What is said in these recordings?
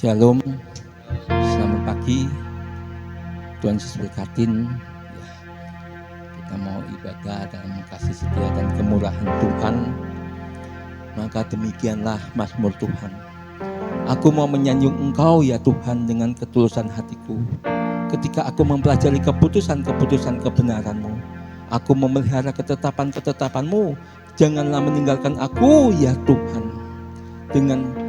Shalom, selamat pagi. Tuhan Yesus berkatin. Kita mau ibadah dalam kasih setia dan kemurahan Tuhan. Maka demikianlah mazmur Tuhan. Aku mau menyanjung Engkau ya Tuhan dengan ketulusan hatiku. Ketika aku mempelajari keputusan-keputusan kebenaran-Mu, aku memelihara ketetapan-ketetapan-Mu. Janganlah meninggalkan aku ya Tuhan. Dengan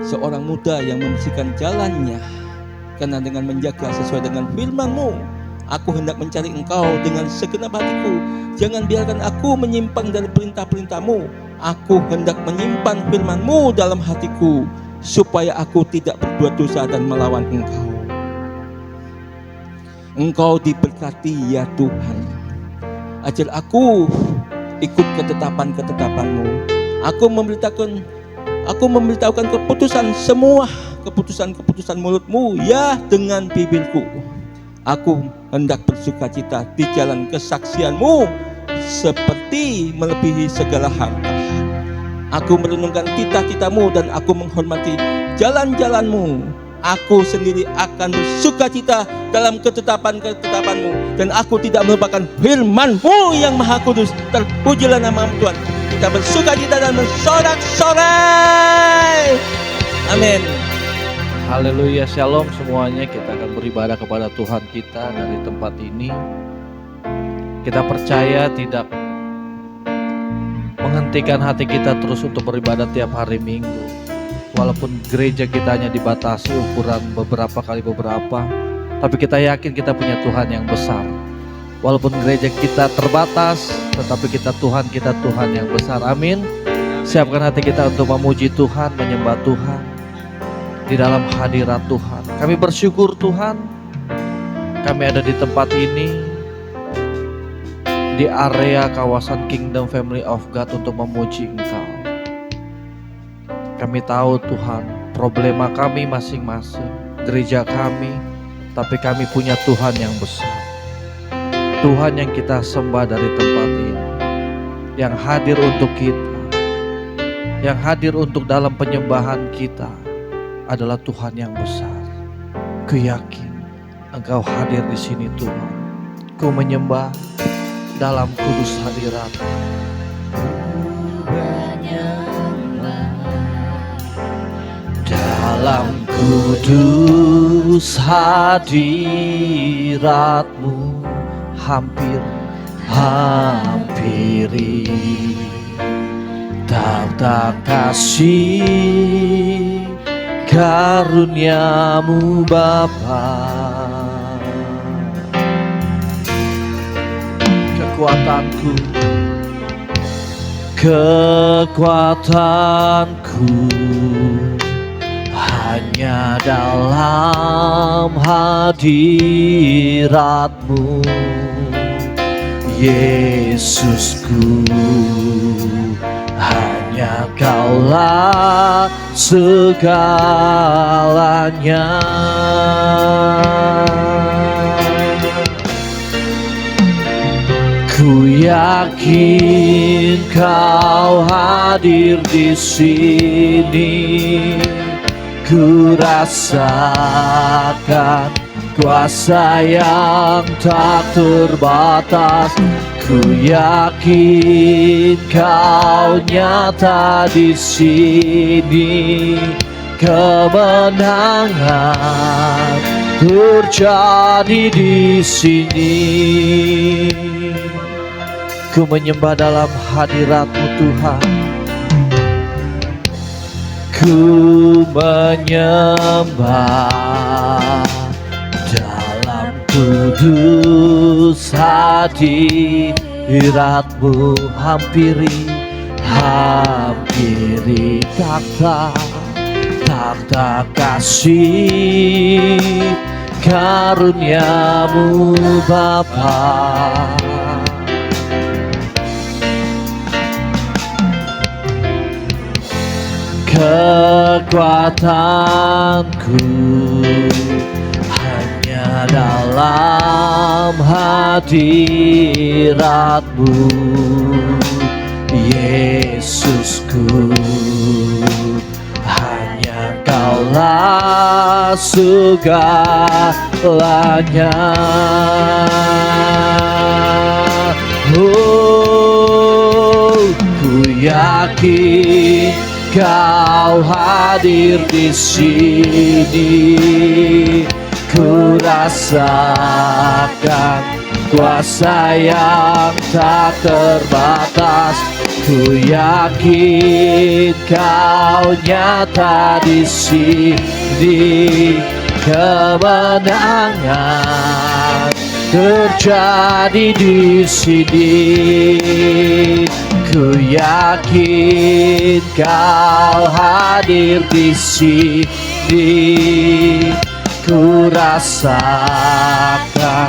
seorang muda yang membersihkan jalannya, karena dengan menjaga sesuai dengan firman-Mu, aku hendak mencari Engkau dengan segenap hatiku. Jangan biarkan aku menyimpang dari perintah-perintah-Mu. Aku hendak menyimpan firman-Mu dalam hatiku, supaya aku tidak berbuat dosa dan melawan Engkau. Engkau diberkati ya Tuhan. Ajar aku ikut ketetapan-ketetapan-Mu. Aku memberitahukan semua keputusan mulut-Mu ya dengan bibirku. Aku hendak bersukacita di jalan kesaksian-Mu seperti melebihi segala harta. Aku merenungkan titah-titah-Mu dan aku menghormati jalan-jalan-Mu. Aku sendiri akan bersukacita dalam ketetapan-ketetapan-Mu, dan aku tidak melupakan firman-Mu yang maha kudus. Terpujilah nama Tuhan. Kita bersukacita dan bersorak-sorai. Amin. Haleluya, shalom semuanya. Kita akan beribadah kepada Tuhan kita dari tempat ini. Kita percaya tidak menghentikan hati kita terus untuk beribadah tiap hari Minggu. Walaupun gereja kita hanya dibatasi ukuran beberapa kali beberapa, tapi kita yakin kita punya Tuhan yang besar. Walaupun gereja kita terbatas, tetapi Tuhan kita Tuhan yang besar. Amin. Siapkan hati kita untuk memuji Tuhan, menyembah Tuhan di dalam hadirat Tuhan. Kami bersyukur Tuhan, kami ada di tempat ini, di area kawasan Kingdom Family of God untuk memuji Engkau. Kami tahu Tuhan, problema kami masing-masing, gereja kami, tapi kami punya Tuhan yang besar. Tuhan yang kita sembah dari tempat ini, yang hadir untuk kita, yang hadir untuk dalam penyembahan kita adalah Tuhan yang besar. Ku yakin Engkau hadir di sini Tuhan. Ku menyembah dalam kudus hadirat. Dalam kudus hadirat-Mu hampiri tata kasih karunia-Mu Bapa. Kekuatanku hanya dalam hadirat-Mu, Yesusku. Hanya Kaulah segalanya. Ku yakin Kau hadir di sini. Ku rasakan kuasa yang tak terbatas. Ku yakin Kau nyata di sini. Kemenangan terjadi di sini. Ku menyembah dalam hadirat-Mu Tuhan. Ku menyembah dalam kudus hadirat-Mu hampiri takhta kasih karunia-Mu Bapa. Kekuatanku hanya dalam hadirat-Mu, Yesusku. Hanya Kau Kaulah segalanya. Oh, ku yakin Kau hadir di sini. Ku rasakan kuasa yang tak terbatas. Ku yakin Kau nyata di sini. Kemenangan terjadi di sini. Ku yakin Kau hadir di sini. Ku rasakan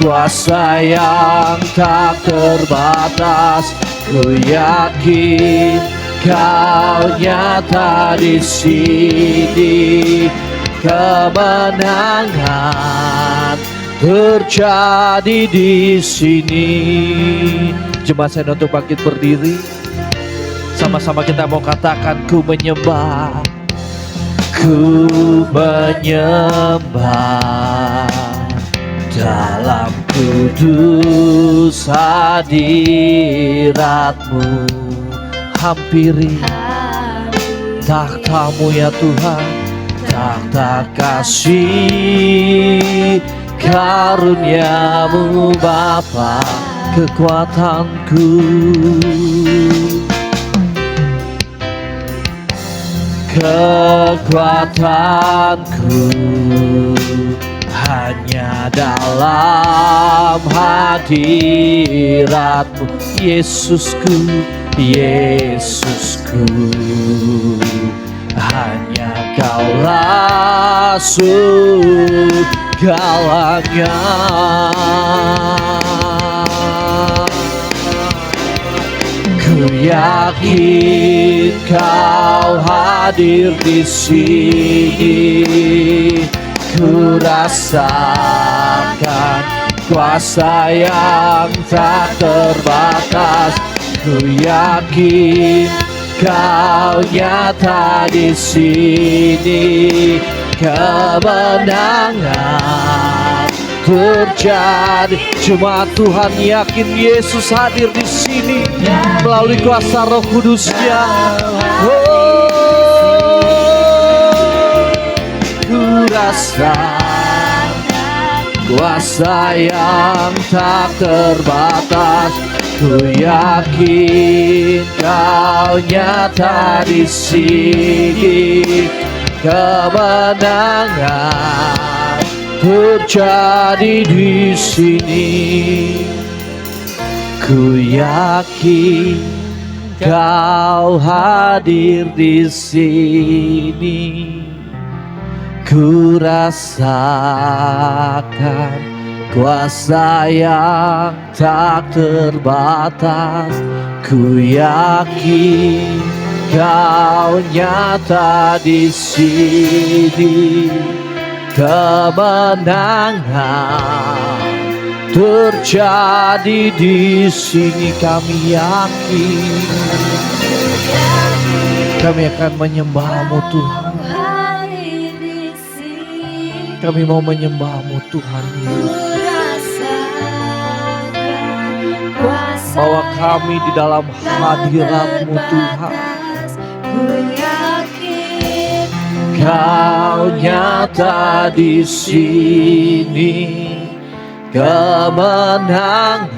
kuasa yang tak terbatas. Ku yakin Kau nyata di sini. Kemenangan terjadi di sini. Jemaat saya untuk bangkit berdiri. Sama-sama kita mau katakan, ku menyembah. Ku menyembah dalam kudus hadirat-Mu. Hampiri takhta-Mu ya Tuhan, takhta kasih karunia-Mu Bapa, kekuatanku. Kekuatanku hanya dalam hadirat-Mu, Yesusku, Yesusku. Hanya Kaulah segalanya. Ku yakin Kau hadir di sini. Ku rasakan kuasa yang tak terbatas. Ku yakin Kau nyata di sini. Kemenangan terjadi. Jemaat Tuhan yakin Yesus hadir di sini melalui kuasa Roh Kudus-Nya. Oh, ku rasakan kuasa yang tak terbatas. Ku yakin Kau nyata di sini. Kemenangan terjadi di sini. Ku yakin Kau hadir di sini. Ku rasakan kuasa yang tak terbatas. Ku yakin Kau nyata di sini. Kemenangan terjadi di sini. Kami yakin kami akan menyembah-Mu Tuhan. Kami mau menyembah-Mu Tuhan Yesus. Bawa kami di dalam hadirat-Mu Tuhan. Kau nyata di sini. Kemenangan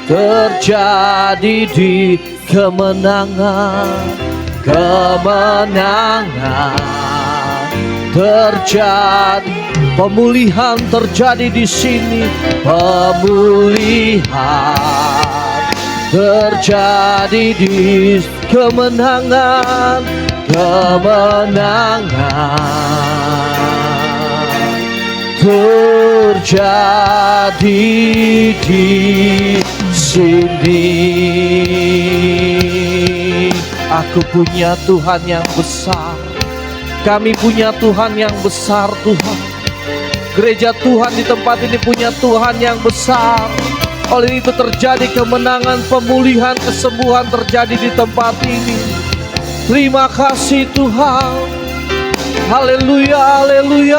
terjadi di kemenangan. Kemenangan terjadi. Pemulihan terjadi di sini. Pemulihan terjadi di kemenangan. Kemenangan terjadi di sini. Aku punya Tuhan yang besar. Kami punya Tuhan yang besar, Tuhan. Gereja Tuhan di tempat ini punya Tuhan yang besar. Oleh itu terjadi kemenangan, pemulihan, kesembuhan terjadi di tempat ini. Terima kasih Tuhan. Haleluya, haleluya.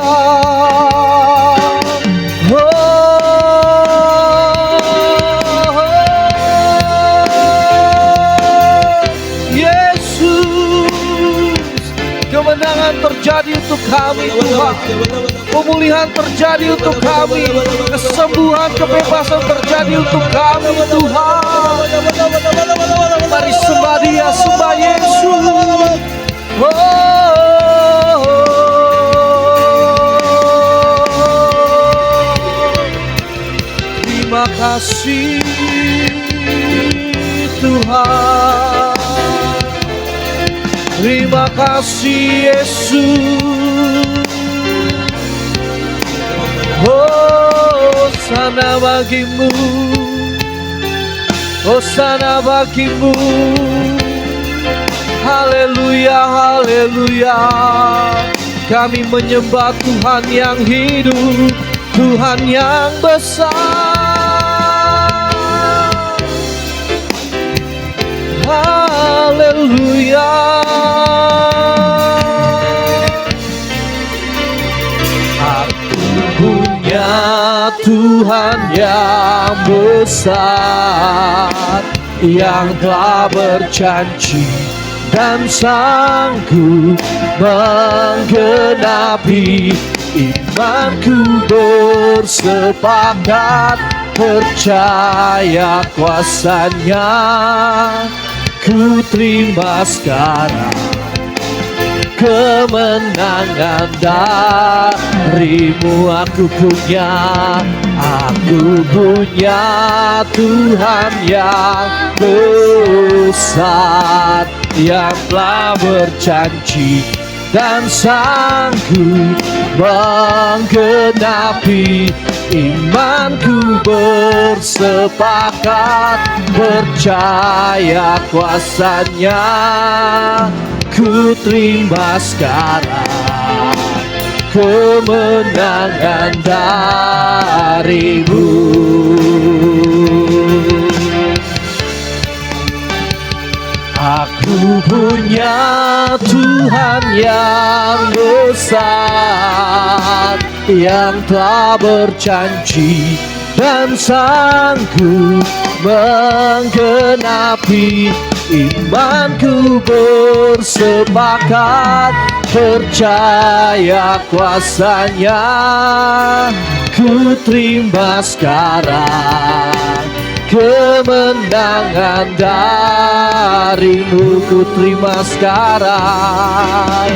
Kemenangan terjadi untuk kami Tuhan. Pemulihan terjadi untuk kami. Kesembuhan, kebebasan terjadi untuk kami Tuhan. Mari sembah Dia, sembah Yesus. Terima kasih Tuhan. Terima kasih Yesus. Hosana bagimu, hosana bagimu. Haleluya, haleluya. Kami menyembah Tuhan yang hidup, Tuhan yang besar. Haleluya. Aku punya Tuhan yang besar, yang telah berjanji dan sanggup menggenapi. Imanku bersepakat percaya kuasa-Nya. Ku terima sekarang kemenangan dari-Mu. Aku punya Tuhan yang besar, yang telah berjanji dan sanggup menggenapi. Imanku bersepakat percaya kuasa-Nya. Ku terima sekarang kemenangan dari-Mu. Aku punya Tuhan yang besar, yang telah berjanji dan sanggup menggenapi. Imanku bersepakat percaya kuasa-Nya. Ku terima sekarang kemenangan dari-Mu. Ku terima sekarang,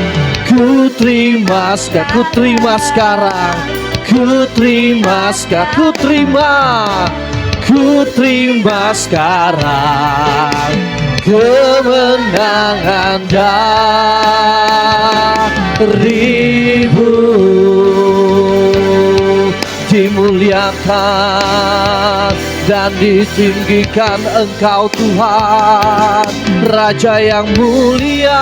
ku terima sekarang, ku terima sekarang, ku terima sekarang, ku terima sekarang kemenangan dari-Mu. Dimuliakan dan ditinggikan Engkau Tuhan, Raja yang mulia.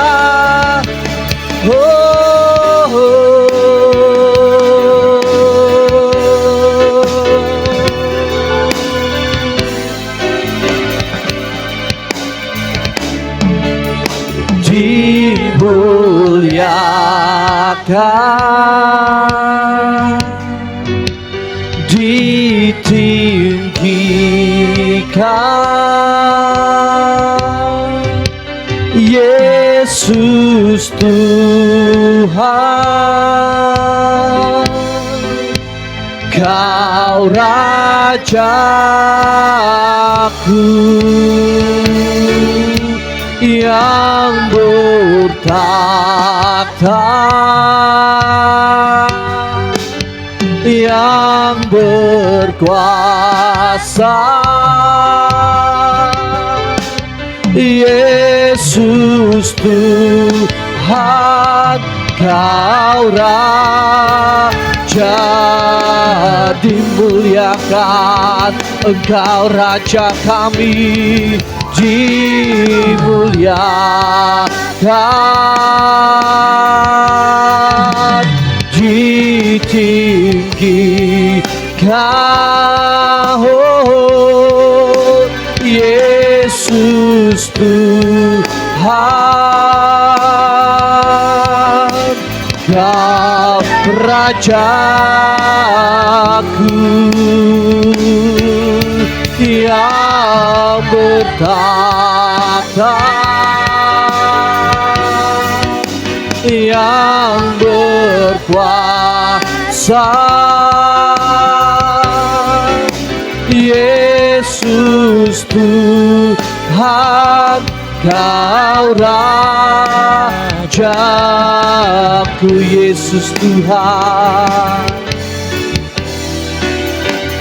Dimuliakan, ditinggikan, Yesus Tuhan. Kau Rajaku yang bertakhta, yang berkuasa. Yesus Tuhan, Kau Raja, dimuliakan. Engkau Raja kami, dimuliakan, ditinggikan. Oh, Yesus Tuhan. Rajaku yang bertahta, yang berkuasa, Yesus Tuhan, Kau Rajaku. Yesus Tuhan,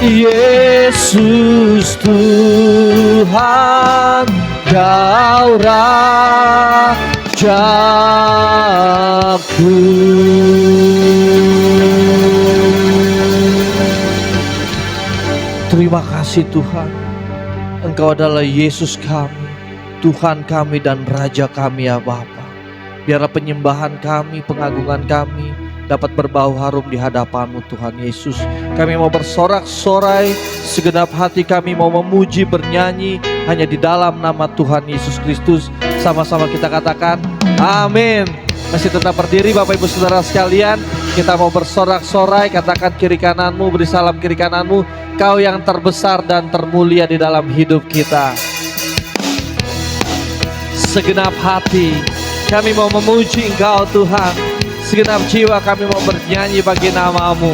Yesus Tuhan, Kau Rajaku. Terima kasih Tuhan, Engkau adalah Yesus kami, Tuhan kami dan Raja kami ya Bapa. Biarlah penyembahan kami, pengagungan kami dapat berbau harum di hadapan-Mu Tuhan Yesus. Kami mau bersorak-sorai, segenap hati kami mau memuji, bernyanyi hanya di dalam nama Tuhan Yesus Kristus. Sama-sama kita katakan amin. Masih tetap berdiri Bapak Ibu Saudara sekalian. Kita mau bersorak-sorai, katakan kiri kananmu, beri salam kiri kananmu. Kau yang terbesar dan termulia di dalam hidup kita. Segenap hati kami mau memuji Engkau Tuhan. Segenap jiwa kami mau bernyanyi bagi nama-Mu.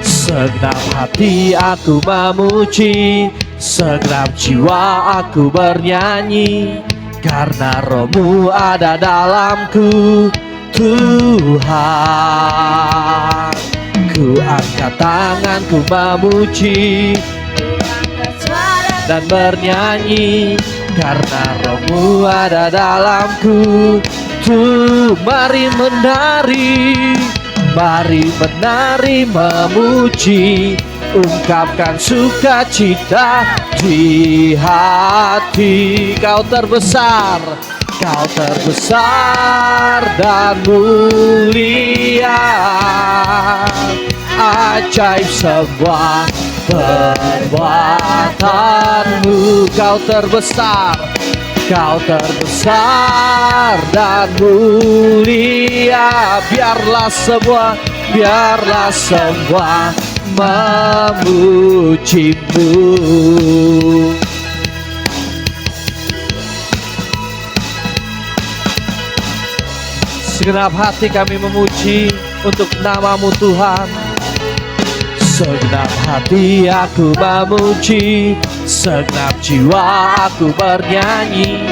Segenap hati aku memuji, segenap jiwa aku bernyanyi, karena Roh-Mu ada dalamku Tuhan. Ku angkat tanganku memuji dan bernyanyi, karena Roh-Mu ada dalamku. Mari menari, mari menari memuji, ungkapkan sukacita di hati. Kau terbesar, Kau terbesar dan mulia, ajaib semua perbuatan-Mu. Kau terbesar, Kau terbesar dan mulia. Biarlah semua memuji-Mu. Segenap hati kami memuji untuk nama-Mu Tuhan. Segenap hati aku memuji, segenap jiwa aku bernyanyi,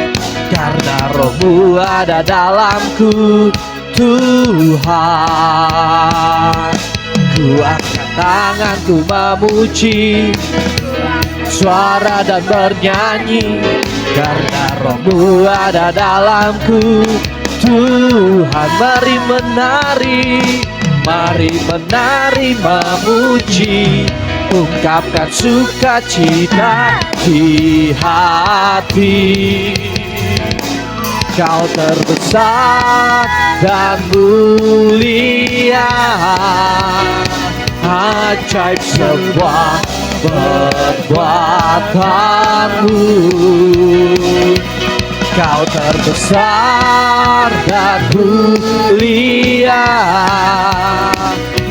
karena Roh-Mu ada dalamku Tuhan. Ku angkat tanganku memuji, suara dan bernyanyi, karena Roh-Mu ada dalamku Tuhan. Mari menari, mari menari memuji, ungkapkan sukacita di hati. Kau terbesar dan mulia, ajaib semua perbuatan-Mu. Kau terbesar dan mulia,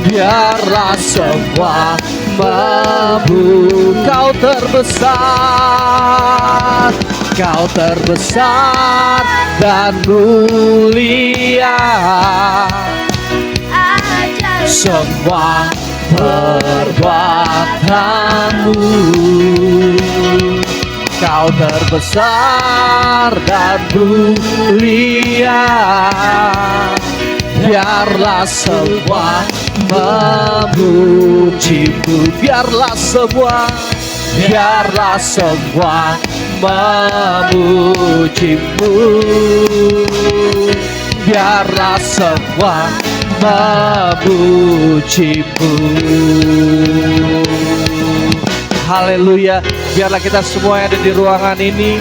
biarlah semua memuji. Kau terbesar, Kau terbesar dan mulia, semua perbuatan-Mu. Kau terbesar dan mulia, biarlah semua memuji-Mu. Biarlah semua memuji-Mu. Biarlah semua memuji-Mu. Haleluya. Biarlah kita semua yang ada di ruangan ini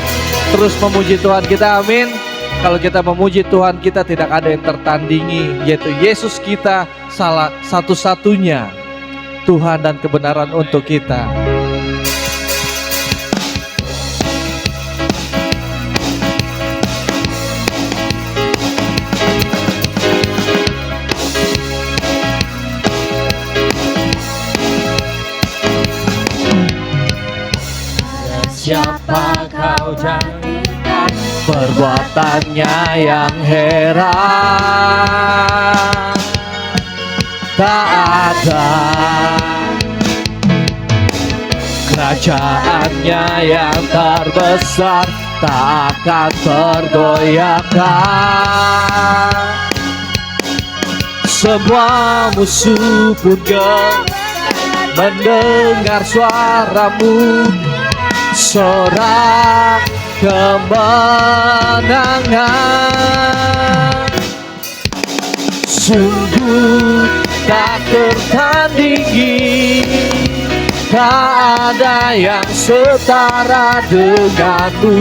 terus memuji Tuhan kita. Amin. Kalau kita memuji Tuhan kita, tidak ada yang tertandingi, yaitu Yesus kita, salah satu-satunya Tuhan dan kebenaran untuk kita. siapa kau jadikan perbuatannya yang heran. Tak ada kerajaannya yang terbesar, tak akan tergoyahkan. Semua musuh pun mendengar suaramu, sorak kemenangan. Sungguh tak tertandingi, tak ada yang setara denganmu.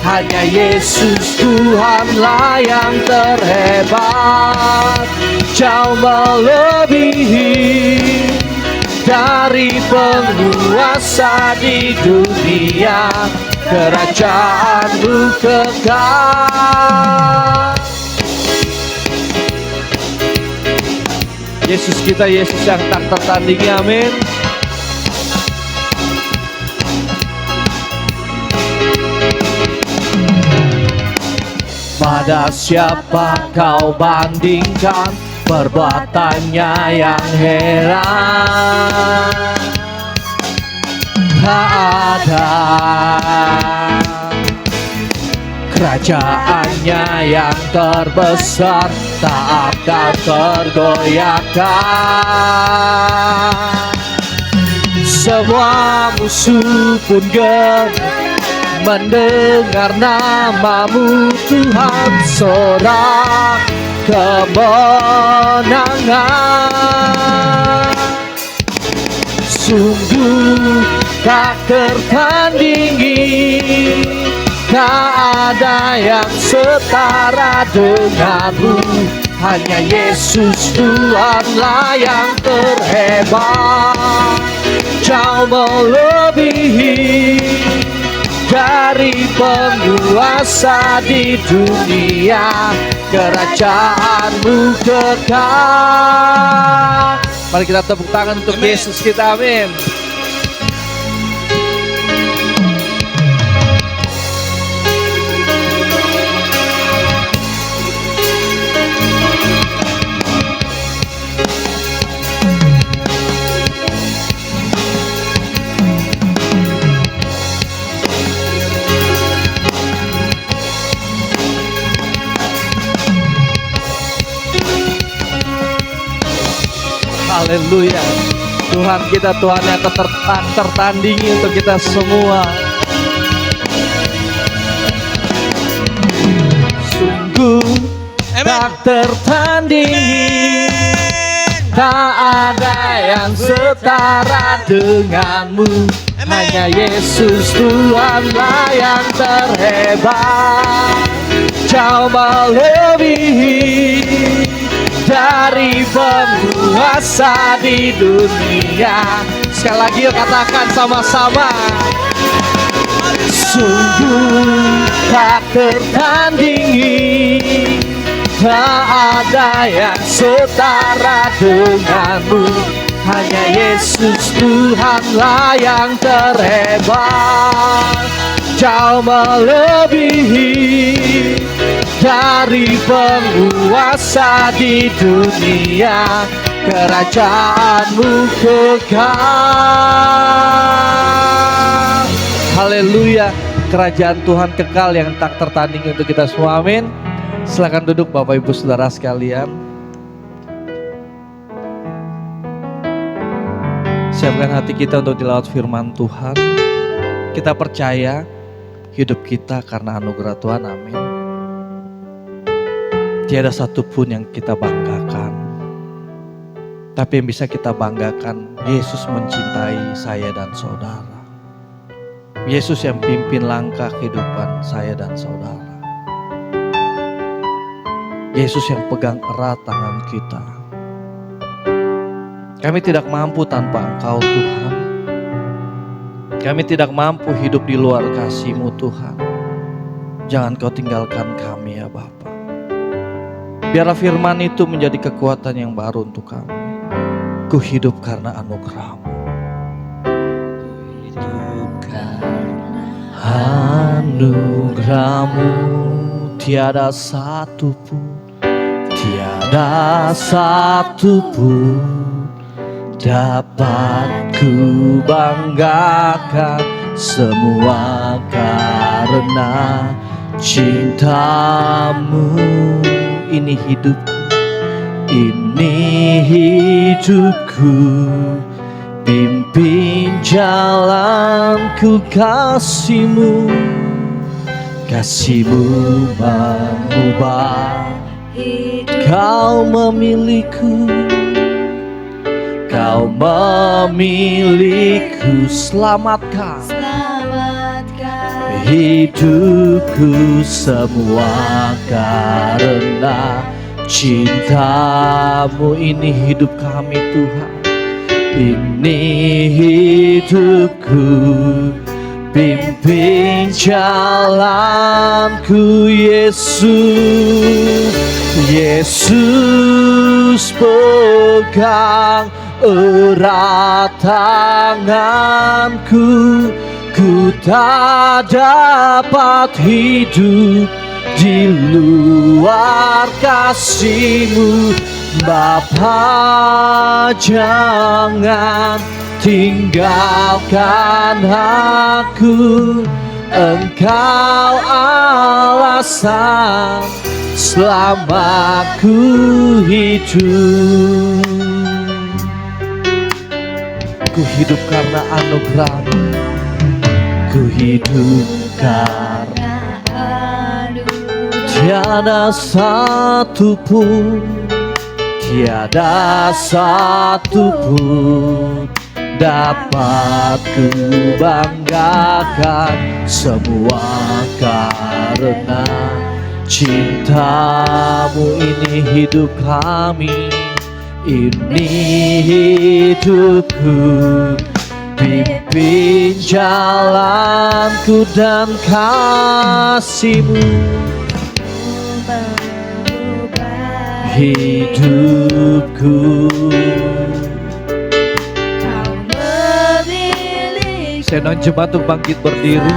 Hanya Yesus Tuhanlah yang terhebat, jauh melebihi dari penguasa di dunia. Kerajaan-Mu kekal. Yesus kita, Yesus yang tak tertandingi, amin. Pada siapa kau bandingkan perbuatannya yang heran? Tak ada kerajaannya yang terbesar, tak akan tergoyahkan. Semua musuh pun mendengar namamu Tuhan, sorak kemenangan. Sungguh tak tertandingi, tak ada yang setara denganmu. Hanya Yesus Tuhanlah yang terhebat, jauh melebihi dari penguasa di dunia. Kerajaan-Mu kekal. Mari kita tepuk tangan untuk amin. Yesus kita, amin. Haleluya. Tuhan kita, Tuhan yang tertandingi untuk kita semua. Sungguh tak tertandingi, tak ada yang setara denganmu. Hanya Yesus Tuhanlah yang terhebat, jauh melebihi dari penguasa di dunia. Sekali lagi yuk katakan sama-sama. Sungguh tak tertandingi, tak ada yang setara denganmu. Hanya Yesus Tuhanlah yang terhebat, jauh melebihi dari penguasa di dunia. Kerajaan-Mu kekal. Haleluya. Kerajaan Tuhan kekal yang tak tertandingi untuk kita semua, amin. Silakan duduk Bapak Ibu Saudara sekalian. Siapkan hati kita untuk dilawat firman Tuhan. Kita percaya hidup kita karena anugerah Tuhan, amin. Tiada satupun yang kita banggakan, tapi yang bisa kita banggakan, Yesus mencintai saya dan saudara. Yesus yang pimpin langkah kehidupan saya dan saudara. Yesus yang pegang erat tangan kita. Kami tidak mampu tanpa Engkau Tuhan. Kami tidak mampu hidup di luar kasih-Mu Tuhan. Jangan Kau tinggalkan kami ya Bapa. Biarlah firman itu menjadi kekuatan yang baru untuk kami. Ku hidup karena anugerah-Mu. Hidup karena Anugerahmu tiada satu pun dapat ku banggakan, semua karena cintamu. Ini hidupku, pimpin jalanku, kasihmu mengubah. Kau memiliku, selamatkan hidupku semua karena cintamu. Ini hidup kami Tuhan, ini hidupku, pimpin jalanku. Yesus pegang erat tanganku, ku tak dapat hidup di luar kasih-Mu. Bapa, jangan tinggalkan aku, Engkau alasan selama ku hidup. Ku hidup karena anugerah-Mu, ku hidup karena tiada satu pun dapat ku banggakan, semua karena cintamu. Ini hidup kami, ini hidupku, pimpin jalanku dan kasih-Mu hidupku. Senang jemaat untuk bangkit berdiri.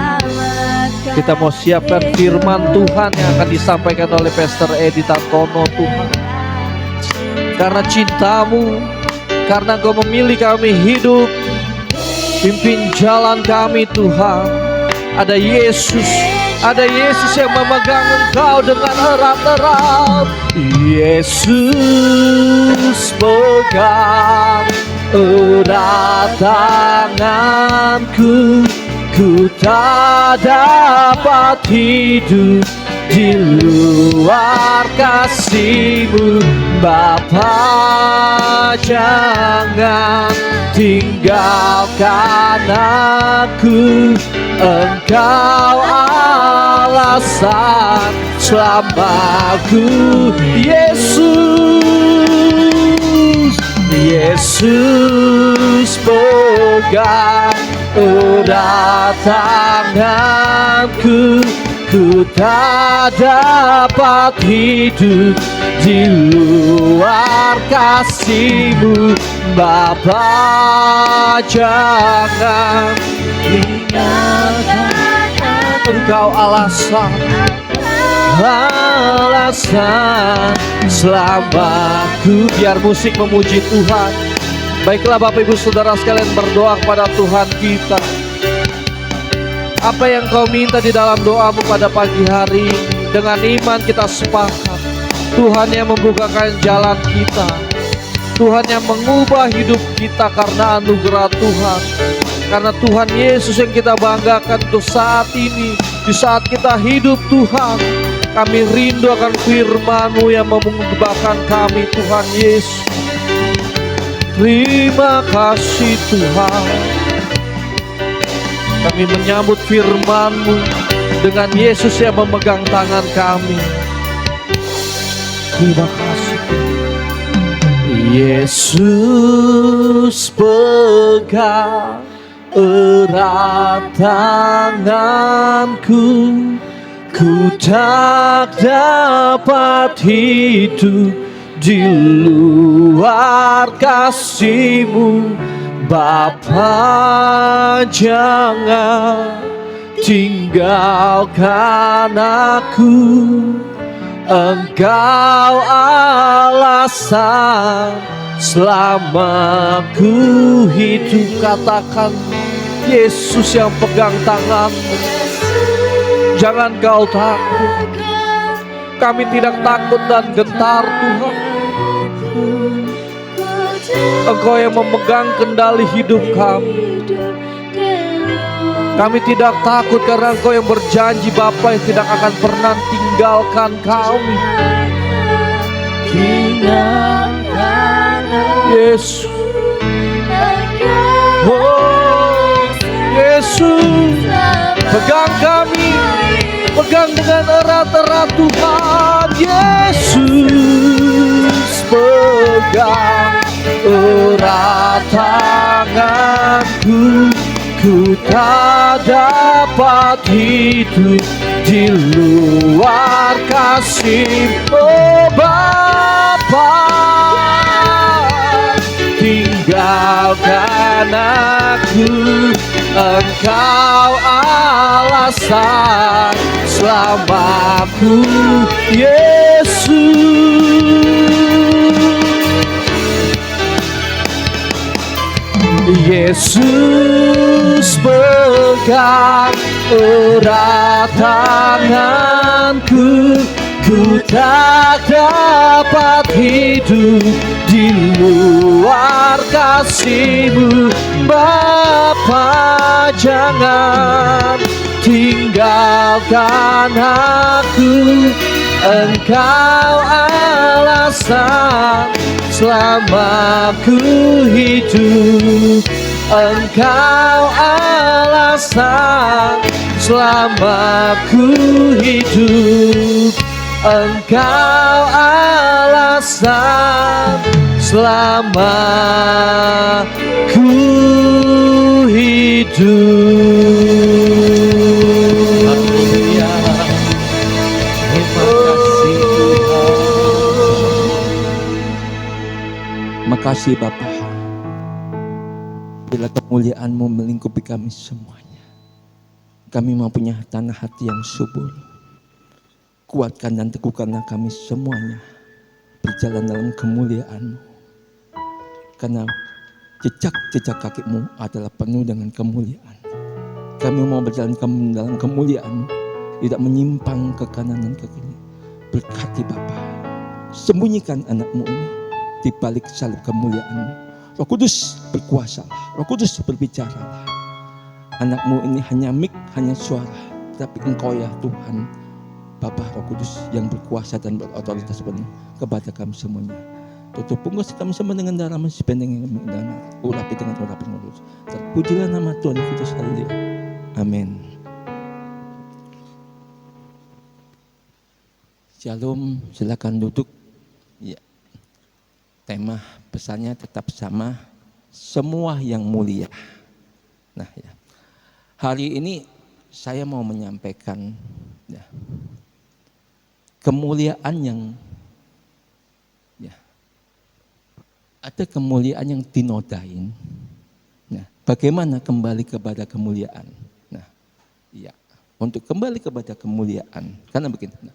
Kita mau siapkan firman Tuhan yang akan disampaikan oleh Pastor Edi Tantono. Tuhan, karena cinta-Mu, karena Engkau memilih kami hidup, pimpin jalan kami Tuhan. Ada Yesus yang memegang Engkau dengan erat-erat. Yesus pegang erat tanganku, ku tak dapat hidup di luar kasih-Mu. Bapa, jangan tinggalkan aku, Engkau alasan selamaku. Yesus pegang erat tanganku, ku tak dapat hidup di luar kasih-Mu. Bapa, jangan tinggalkan Engkau alasan selamaku. Biar musik memuji Tuhan. Baiklah Bapak Ibu Saudara sekalian, berdoa kepada Tuhan kita. Apa yang Kau minta di dalam doamu pada pagi hari, dengan iman kita sepakat. Tuhan yang membukakan jalan kita, Tuhan yang mengubah hidup kita karena anugerah Tuhan. Karena Tuhan Yesus yang kita banggakan untuk saat ini, di saat kita hidup Tuhan. Kami rindu akan firman-Mu yang mengubahkan kami Tuhan Yesus. Terima kasih Tuhan. Kami menyambut firman-Mu dengan Yesus yang memegang tangan kami. Terima kasih Tuhan. Yesus pegang erat tanganku, ku tak dapat hidup di luar kasih-Mu. Bapa, jangan tinggalkan aku. Engkau alasan selama ku hidup. Katakan, Yesus yang pegang tangan. Jangan kau takut. Kami tidak takut dan gentar, Tuhan. Engkau yang memegang kendali hidup kami. Kami tidak takut karena Engkau yang berjanji Bapa yang tidak akan pernah tinggalkan kami. Yesus, oh Yesus, pegang kami, pegang dengan erat-erat Tuhan. Yesus, pegang erat tanganku. Ku tak dapat hidup di luar kasih, oh Bapa. Tinggalkan aku, Engkau alasan selamaku, Yesus. Yesus, pegang erat tanganku. Ku tak dapat hidup di luar kasih-Mu, Bapa. Jangan tinggalkan aku, Engkau alasan selama ku hidup. Engkau alasan selama ku hidup. Engkau alasan selama ku hidup. Haleluya. Terima kasih Tuhan. Makasih Bapa. Bila kemuliaan-Mu melingkupi kami semuanya, kami mempunyai tanah hati yang subur. Kuatkan dan teguhkanlah kami semuanya berjalan dalam kemuliaan-Mu. Karena jejak-jejak kaki-Mu adalah penuh dengan kemuliaan. Kami mau berjalan dalam kemuliaan-Mu, tidak menyimpang ke kanan dan ke kiri. Berkati Bapa, sembunyikan anak-Mu ini di balik salib kemuliaan-Mu. Roh Kudus berkuasalah, Roh Kudus berbicaralah. Anak-Mu ini hanya mik, hanya suara, tapi Engkau ya Tuhan, Bapa Roh Kudus yang berkuasa dan berotoritas penuh kepada kami semuanya. Tutup punggung kami semua dengan darah masih pendeng yang kami dan urapi dengan urapan Roh Kudus. Terpujilah nama Tuhan Yesus, haleluya. Amin. Shalom, silakan duduk. Ya. Tema pesannya tetap sama, semua yang mulia. Nah, ya. Hari ini saya mau menyampaikan ya, kemuliaan yang ya, ada kemuliaan yang dinodain. Nah, bagaimana kembali kepada kemuliaan? Nah, ya, untuk kembali kepada kemuliaan, karena begini, nah,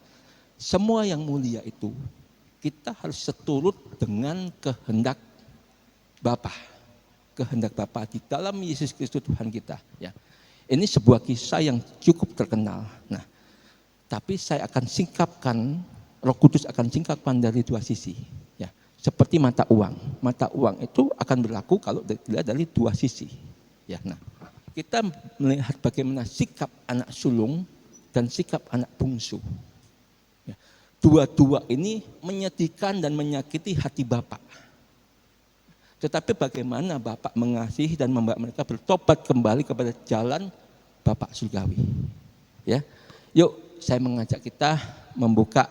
semua yang mulia itu kita harus seturut dengan kehendak Bapa, kehendak Bapa di dalam Yesus Kristus Tuhan kita. Ya, ini sebuah kisah yang cukup terkenal. Nah, tapi saya akan singkapkan, Roh Kudus akan singkapkan dari dua sisi. Ya, seperti mata uang. Mata uang itu akan berlaku kalau dilihat dari dua sisi. Ya, nah, kita melihat bagaimana sikap anak sulung dan sikap anak bungsu. Ya, dua-dua ini menyedihkan dan menyakiti hati Bapak. Tetapi bagaimana Bapak mengasihi dan membawa mereka bertobat kembali kepada jalan Bapak surgawi. Ya, yuk saya mengajak kita membuka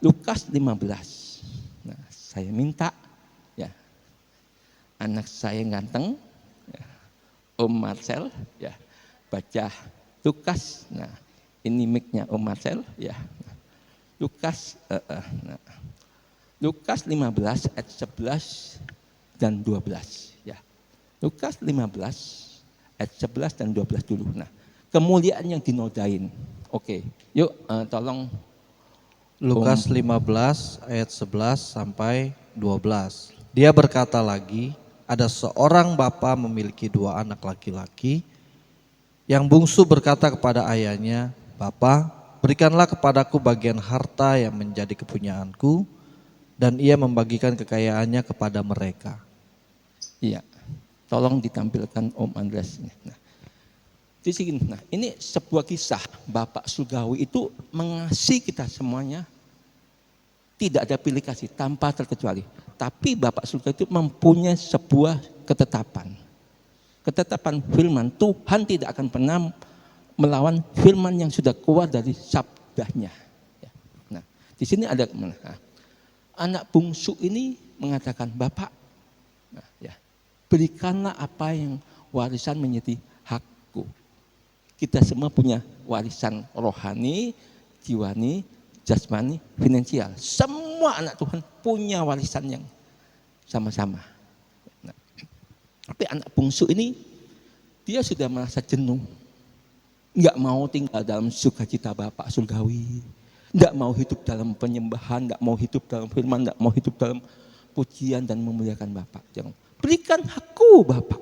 Lukas 15. Nah, saya minta ya, anak saya yang ganteng, ya, Om Marcel, ya, baca Lukas. Nah, ini mic-nya Om Marcel, ya. Lukas, nah, Lukas 15 ayat 11 dan 12. Ya, Lukas 15 ayat 11 dan 12 dulu. Nah, kemuliaan yang dinodain. Oke, yuk tolong Lukas 15 ayat 11 sampai 12. Dia berkata lagi, ada seorang bapa memiliki 2 anak laki-laki. Yang bungsu berkata kepada ayahnya, "Bapa, berikanlah kepadaku bagian harta yang menjadi kepunyaanku." Dan ia membagikan kekayaannya kepada mereka. Iya, tolong ditampilkan Om Andreas. Nah, di sini, nah ini sebuah kisah Bapak Surgawi itu mengasihi kita semuanya, tidak ada pilih kasih tanpa terkecuali. Tapi Bapak Surgawi itu mempunyai sebuah ketetapan. Ketetapan firman, Tuhan tidak akan pernah melawan firman yang sudah keluar dari sabdanya. Nah, di sini ada anak bungsu ini mengatakan, Bapak, nah, ya, berikanlah apa yang warisan menjadi hakku. Kita semua punya warisan rohani, jiwani, jasmani, finansial. Semua anak Tuhan punya warisan yang sama-sama. Nah, tapi anak bungsu ini, dia sudah merasa jenuh. Nggak mau tinggal dalam sukacita Bapak Surgawi. Nggak mau hidup dalam penyembahan, nggak mau hidup dalam firman, nggak mau hidup dalam pujian dan memuliakan Bapak. Jangan berikan hakku Bapak.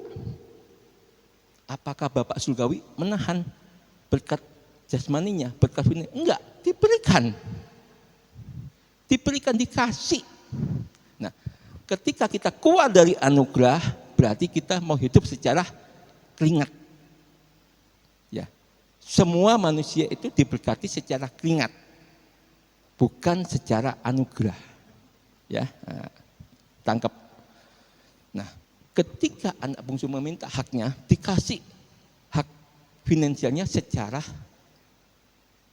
Apakah Bapak Surgawi menahan berkat jasmaninya, berkat firman? Enggak, diberikan. Diberikan, dikasih. Nah, ketika kita keluar dari anugerah, berarti kita mau hidup secara keringat. Ya, semua manusia itu diberkati secara keringat, bukan secara anugerah. Ya, tangkap. Nah, ketika anak bungsu meminta haknya, dikasih hak finansialnya secara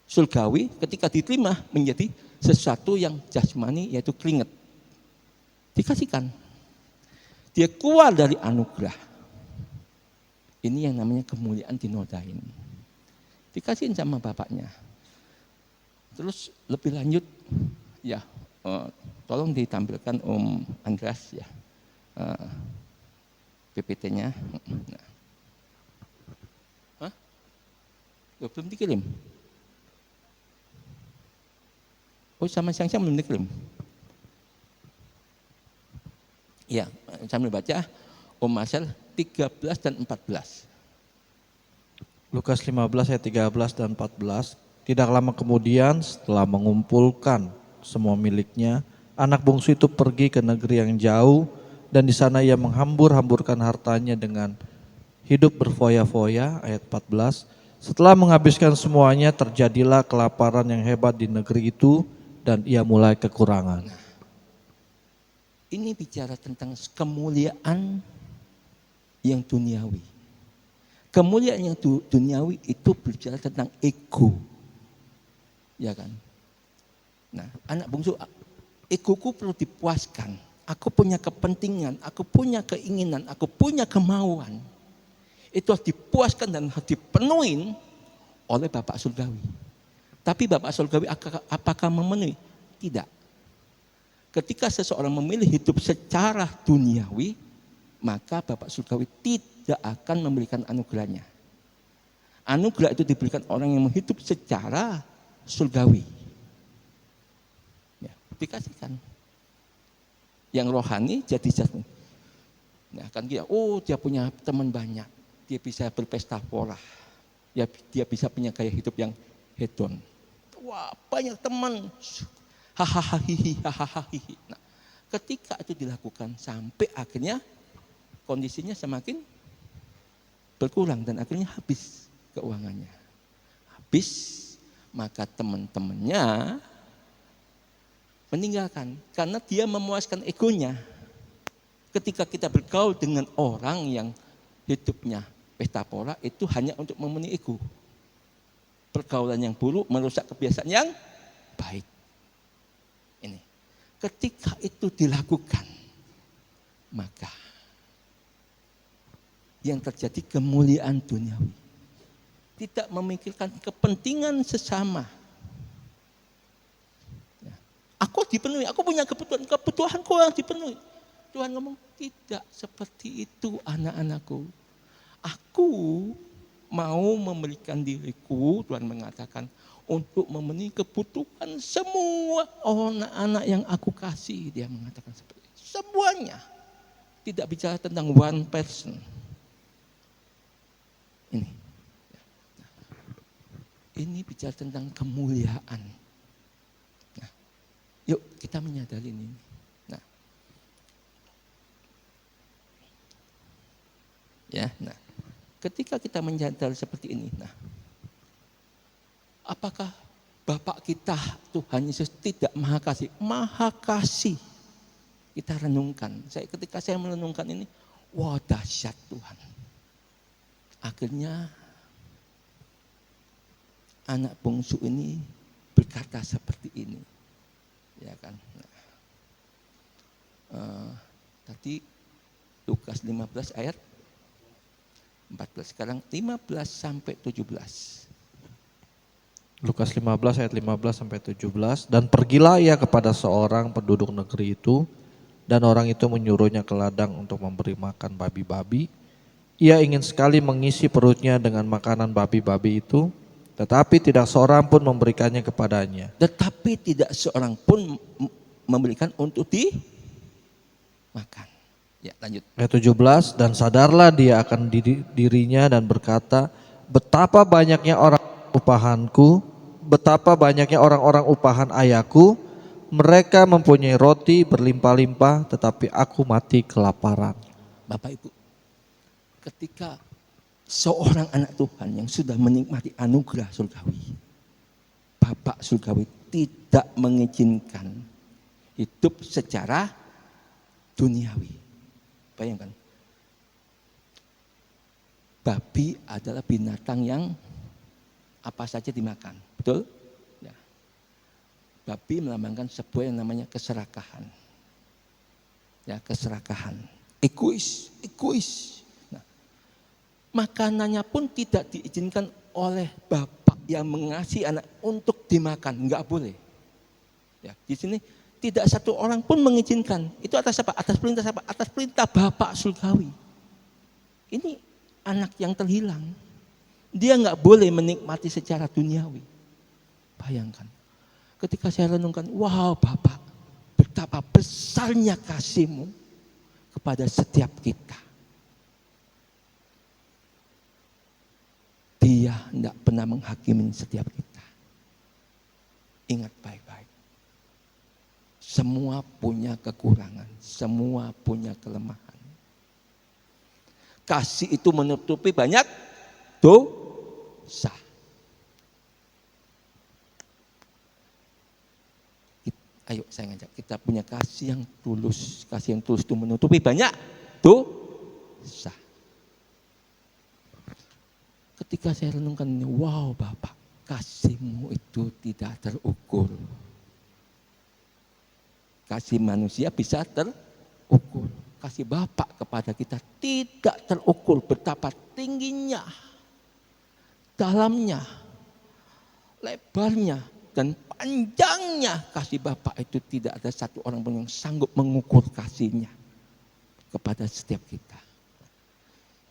surgawi, ketika diterima menjadi sesuatu yang jasmani, yaitu keringat. Dikasihkan. Dia keluar dari anugerah. Ini yang namanya kemuliaan dinodain. Dikasihin sama bapaknya. Terus lebih lanjut, ya, tolong ditampilkan Om Andreas ya, PPT-nya. Nah. Hah? Belum dikirim? Oh, sama siang-siang belum dikirim? Ya, sambil baca Om Marcel 13 dan 14. Lukas 15 ayat 13 dan 14. Tidak lama kemudian setelah mengumpulkan semua miliknya, anak bungsu itu pergi ke negeri yang jauh dan di sana ia menghambur-hamburkan hartanya dengan hidup berfoya-foya. Ayat 14. Setelah menghabiskan semuanya, terjadilah kelaparan yang hebat di negeri itu dan ia mulai kekurangan. Ini bicara tentang kemuliaan yang duniawi. Kemuliaan yang duniawi itu berbicara tentang ego. Ya kan? Nah, anak bungsu, egoku perlu dipuaskan. Aku punya kepentingan, aku punya keinginan, aku punya kemauan. Itu harus dipuaskan dan harus dipenuhi oleh Bapak Surgawi. Tapi Bapak Surgawi apakah memenuhi? Tidak. Ketika seseorang memilih hidup secara duniawi, maka Bapak Surgawi tidak akan memberikan anugerahnya. Anugerah itu diberikan orang yang menghidup secara surgawi. Ya, dikasihkan. Yang rohani jadi jasmani. Nah, kan dia, dia punya teman banyak. Dia bisa berpesta pora. Ya, dia bisa punya gaya hidup yang hedon. Wah, banyak teman. Hahaha. Nah, ketika itu dilakukan sampai akhirnya kondisinya semakin berkurang dan akhirnya habis keuangannya. Habis, maka teman-temannya meninggalkan karena dia memuaskan egonya. Ketika kita bergaul dengan orang yang hidupnya pesta pora, itu hanya untuk memenuhi ego. Pergaulan yang buruk merusak kebiasaan yang baik. Ini, ketika itu dilakukan, maka yang terjadi kemuliaan duniawi. Tidak memikirkan kepentingan sesama. Aku dipenuhi, aku punya kebutuhanku yang dipenuhi. Tuhan ngomong, tidak seperti itu anak-anakku. Aku mau memberikan diriku, Tuhan mengatakan, untuk memenuhi kebutuhan semua anak-anak yang aku kasih. Dia mengatakan seperti itu. Semuanya. Tidak bicara tentang one person. Ini bicara tentang kemuliaan. Nah, yuk kita menyadari ini. Nah, ketika kita menyadari seperti ini, apakah Bapak kita Tuhan Yesus tidak maha kasih? Maha kasih. Kita renungkan. Ketika saya merenungkan ini, wah dahsyat Tuhan. Akhirnya anak bungsu ini berkata seperti ini, ya kan? Tadi Lukas 15 ayat 14, sekarang 15 sampai 17. Lukas 15 ayat 15 sampai 17. Dan pergilah ia kepada seorang penduduk negeri itu, dan orang itu menyuruhnya ke ladang untuk memberi makan babi-babi. Ia ingin sekali mengisi perutnya dengan makanan babi-babi itu, tetapi tidak seorang pun memberikannya kepadanya. Tetapi tidak seorang pun memberikan untuk dimakan. Ya, lanjut. Ayat 17, dan sadarlah dia akan dirinya dan berkata, betapa banyaknya orang upahanku, betapa banyaknya orang-orang upahan ayahku, mereka mempunyai roti berlimpah-limpah, tetapi aku mati kelaparan. Bapak Ibu, ketika seorang anak Tuhan yang sudah menikmati anugerah surgawi, Bapak surgawi tidak mengizinkan hidup secara duniawi. Bayangkan, babi adalah binatang yang apa saja dimakan, betul? Ya. Babi melambangkan sebuah yang namanya keserakahan. Ya, keserakahan, egois. Nah, makanannya pun tidak diizinkan oleh bapak yang mengasihi anak untuk dimakan, enggak boleh. Ya, di sini tidak satu orang pun mengizinkan. Itu atas apa? Atas perintah apa? Atas perintah Bapak surgawi. Ini anak yang terhilang. Dia enggak boleh menikmati secara duniawi. Bayangkan. Ketika saya renungkan, wow Bapak, betapa besarnya kasih-Mu kepada setiap kita. Dia enggak pernah menghakimi setiap kita. Ingat baik-baik. Semua punya kekurangan, semua punya kelemahan. Kasih itu menutupi banyak dosa. Ayo saya ngajak, kita punya kasih yang tulus. Kasih yang tulus itu menutupi banyak dosa. Ketika saya renungkan ini, wow Bapak, kasih-Mu itu tidak terukur. Kasih manusia bisa terukur. Kasih Bapak kepada kita tidak terukur. Betapa tingginya, dalamnya, lebarnya, dan panjangnya kasih Bapak itu tidak ada satu orang pun yang sanggup mengukur kasih-Nya kepada setiap kita.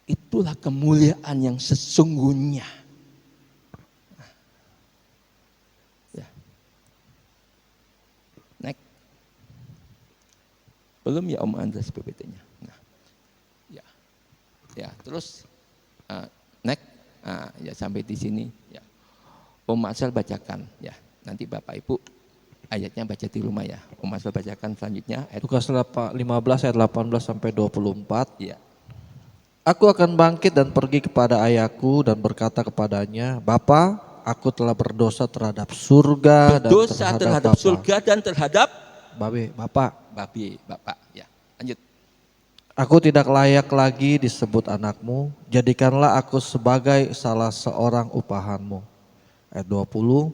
Itulah kemuliaan yang sesungguhnya. Ya. Next. Belum ya Om Andres PPT-nya. Nah, ya, terus next, ya sampai di sini. Ya, Om Marcel bacakan. Ya, nanti Bapak Ibu ayatnya baca di rumah ya. Om Marcel bacakan selanjutnya. Lukas 15 ayat 18 sampai 24. Ya. Aku akan bangkit dan pergi kepada ayahku dan berkata kepadanya, Bapa, aku telah berdosa terhadap surga berdosa dan terhadap surga dan terhadap Bapak. Bapak. Ya, lanjut. Aku tidak layak lagi disebut anakmu, jadikanlah aku sebagai salah seorang upahanmu. Ayat 20.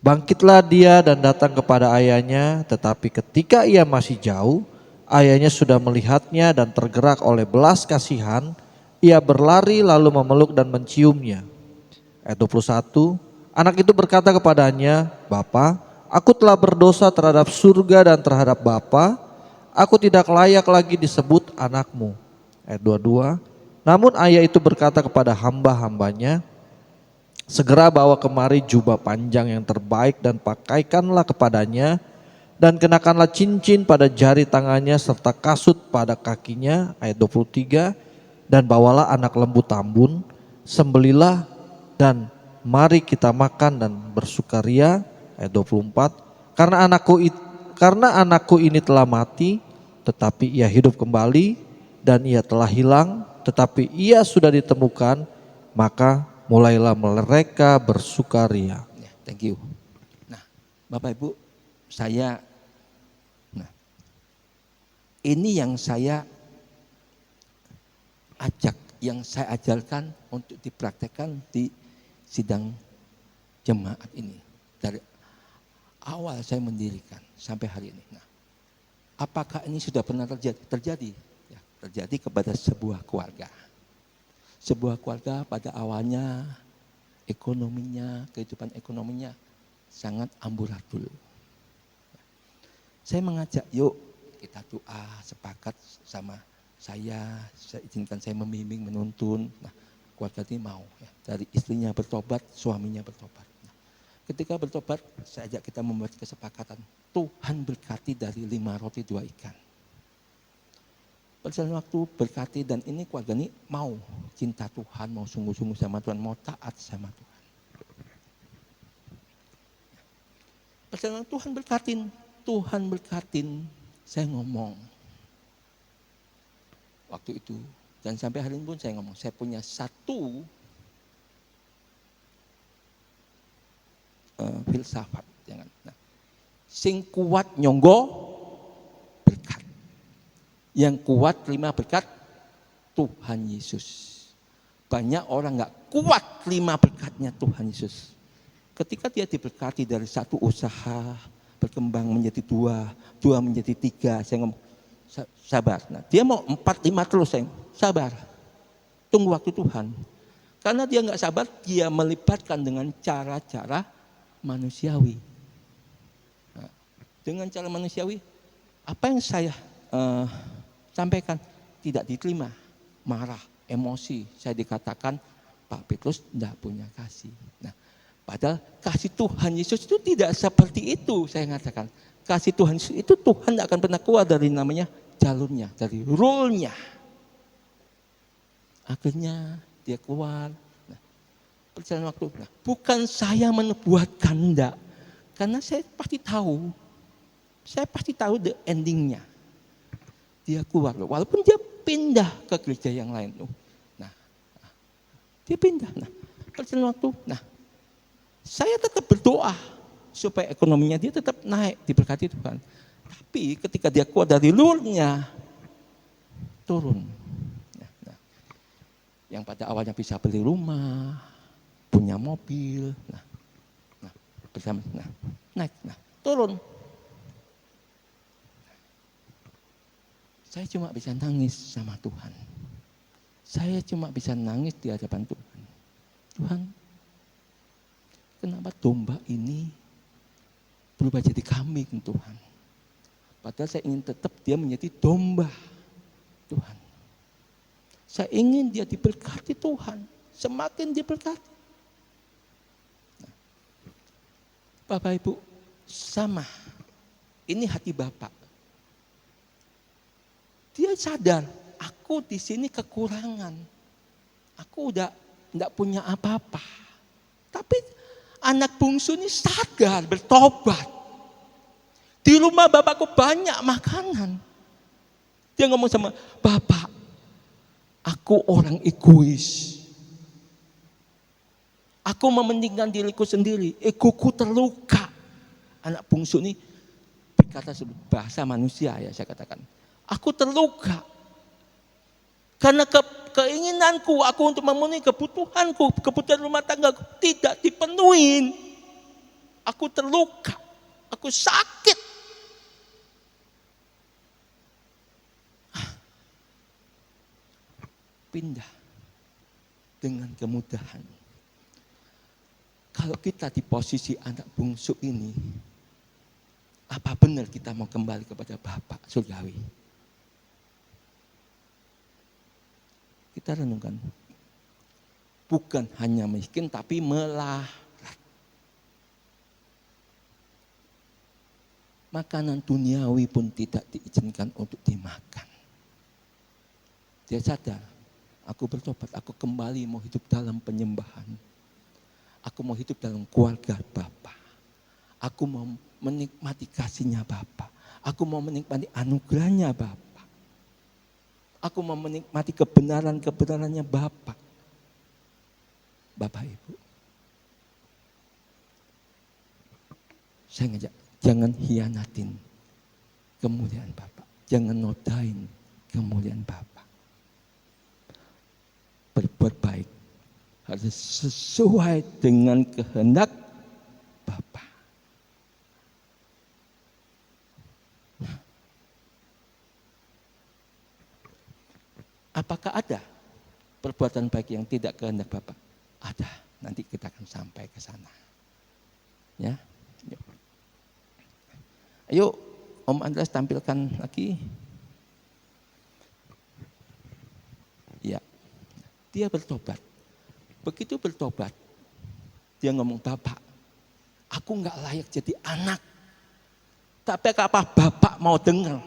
Bangkitlah dia dan datang kepada ayahnya, tetapi ketika ia masih jauh, ayahnya sudah melihatnya dan tergerak oleh belas kasihan, ia berlari lalu memeluk dan menciumnya. Ayat 21. Anak itu berkata kepadanya, Bapa, aku telah berdosa terhadap surga dan terhadap Bapa, aku tidak layak lagi disebut anakmu. Ayat 22. Namun ayah itu berkata kepada hamba-hambanya, segera bawa kemari jubah panjang yang terbaik dan pakaikanlah kepadanya, dan kenakanlah cincin pada jari tangannya serta kasut pada kakinya. Ayat 23, dan bawalah anak lembu tambun, sembelilah dan mari kita makan dan bersukaria. Ayat 24, karena anakku ini telah mati, tetapi ia hidup kembali, dan ia telah hilang, tetapi ia sudah ditemukan, maka mulailah mereka bersukaria. Ya, thank you. Nah, Bapak Ibu, ini yang saya ajak, yang saya ajarkan untuk dipraktekkan di sidang jemaat ini. Dari awal saya mendirikan sampai hari ini. Nah, apakah ini sudah pernah terjadi? Terjadi. Ya, terjadi kepada sebuah keluarga. Sebuah keluarga pada awalnya ekonominya, kehidupan ekonominya sangat amburadul. Saya mengajak, yuk kita doa, sepakat sama saya izinkan saya membimbing, menuntun. Nah, keluarga ini mau, ya. Dari istrinya bertobat, suaminya bertobat. Nah, ketika bertobat, saya ajak kita membuat kesepakatan. Tuhan berkati dari 5 roti 2 ikan. Perjalanan waktu berkati, dan ini keluarga ini mau cinta Tuhan, mau sungguh-sungguh sama Tuhan, mau taat sama Tuhan. Perjalanan Tuhan berkatin, saya ngomong waktu itu, dan sampai hari ini pun saya ngomong, saya punya satu filsafat, jangan. Nah, sing kuat nyonggo berkat, yang kuat terima berkat Tuhan Yesus. Banyak orang nggak kuat terima berkatnya Tuhan Yesus. Ketika dia diberkati dari satu usaha berkembang menjadi 2 menjadi 3, saya ngomong sabar. Nah, dia mau 4, 5 terus, saya sabar. Tunggu waktu Tuhan. Karena dia nggak sabar, dia melibatkan dengan cara-cara manusiawi. Nah, dengan cara manusiawi, apa yang saya sampaikan tidak diterima, marah, emosi. Saya dikatakan Pak Petrus tidak punya kasih. Nah, padahal kasih Tuhan Yesus itu tidak seperti itu. Saya mengatakan kasih Tuhan Yesus itu, Tuhan tidak akan pernah keluar dari namanya jalurnya, dari rule-nya. Akhirnya dia keluar. Nah, perjalanan waktu. Nah, bukan saya menubuatkan, enggak. Karena saya pasti tahu the endingnya. Dia keluar, walaupun dia pindah ke gereja yang lain. Nah, dia pindah. Nah, perjalanan waktu. Nah, saya tetap berdoa supaya ekonominya dia tetap naik, diberkati Tuhan. Tapi ketika dia keluar dari lurnya, turun. Nah, yang pada awalnya bisa beli rumah, punya mobil, bersama, naik, turun. Saya cuma bisa nangis sama Tuhan. Saya cuma bisa nangis di hadapan Tuhan. Tuhan, kenapa domba ini berubah jadi kambing, Tuhan? Padahal saya ingin tetap dia menjadi domba, Tuhan. Saya ingin dia diberkati Tuhan, semakin diberkati. Nah, Bapak Ibu, sama. Ini hati Bapak. Dia sadar, aku di sini kekurangan. Aku udah enggak punya apa-apa. Tapi anak bungsu ini sadar, bertobat. Di rumah bapakku banyak makanan. Dia ngomong sama Bapak, aku orang egois. Aku mementingkan diriku sendiri, egoku terluka. Anak bungsu ini berkata bahasa manusia, ya saya katakan. Aku terluka. Karena keinginanku, aku untuk memenuhi kebutuhanku, kebutuhan rumah tangga tidak dipenuhi. Aku terluka, aku sakit. Pindah dengan kemudahan. Kalau kita di posisi anak bungsu ini, apa benar kita mau kembali kepada Bapak surgawi? Kita renungkan. Bukan hanya miskin tapi melarat. Makanan duniawi pun tidak diizinkan untuk dimakan. Dia sadar, aku bertobat, aku kembali mau hidup dalam penyembahan. Aku mau hidup dalam keluarga Bapa. Aku mau menikmati kasihnya Bapa. Aku mau menikmati anugerahnya Bapa. Aku mau menikmati kebenaran-kebenarannya Bapa. Bapak Ibu, saya ngajak, jangan hianatin kemuliaan Bapa. Jangan nodain kemuliaan Bapa. Berbuat baik harus sesuai dengan kehendak Bapa. Apakah ada perbuatan baik yang tidak kehendak Bapa? Ada, nanti kita akan sampai ke sana. Ya, yuk. Ayo Om Andreas tampilkan lagi. Ya, dia bertobat. Begitu bertobat, dia ngomong, Bapak, aku nggak layak jadi anak. Tapi apa Bapak mau dengar?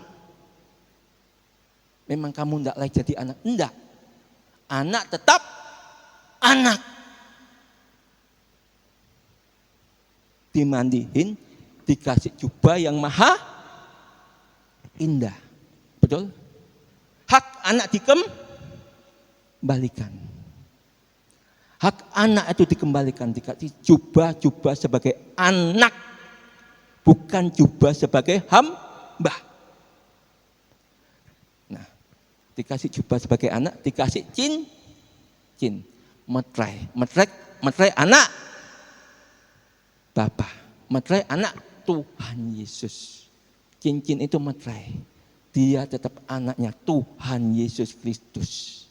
Memang kamu nggak layak jadi anak? Enggak. Anak tetap anak. Dimandihin, dikasih jubah yang maha indah. Betul? Hak anak dikembalikan. Hak anak itu dikembalikan, dikasih jubah-jubah sebagai anak. Bukan jubah sebagai hamba. Nah, dikasih jubah sebagai anak, dikasih cincin. Metrai anak Bapa, metrai anak Tuhan Yesus. Cincin itu metrai. Dia tetap anaknya Tuhan Yesus Kristus.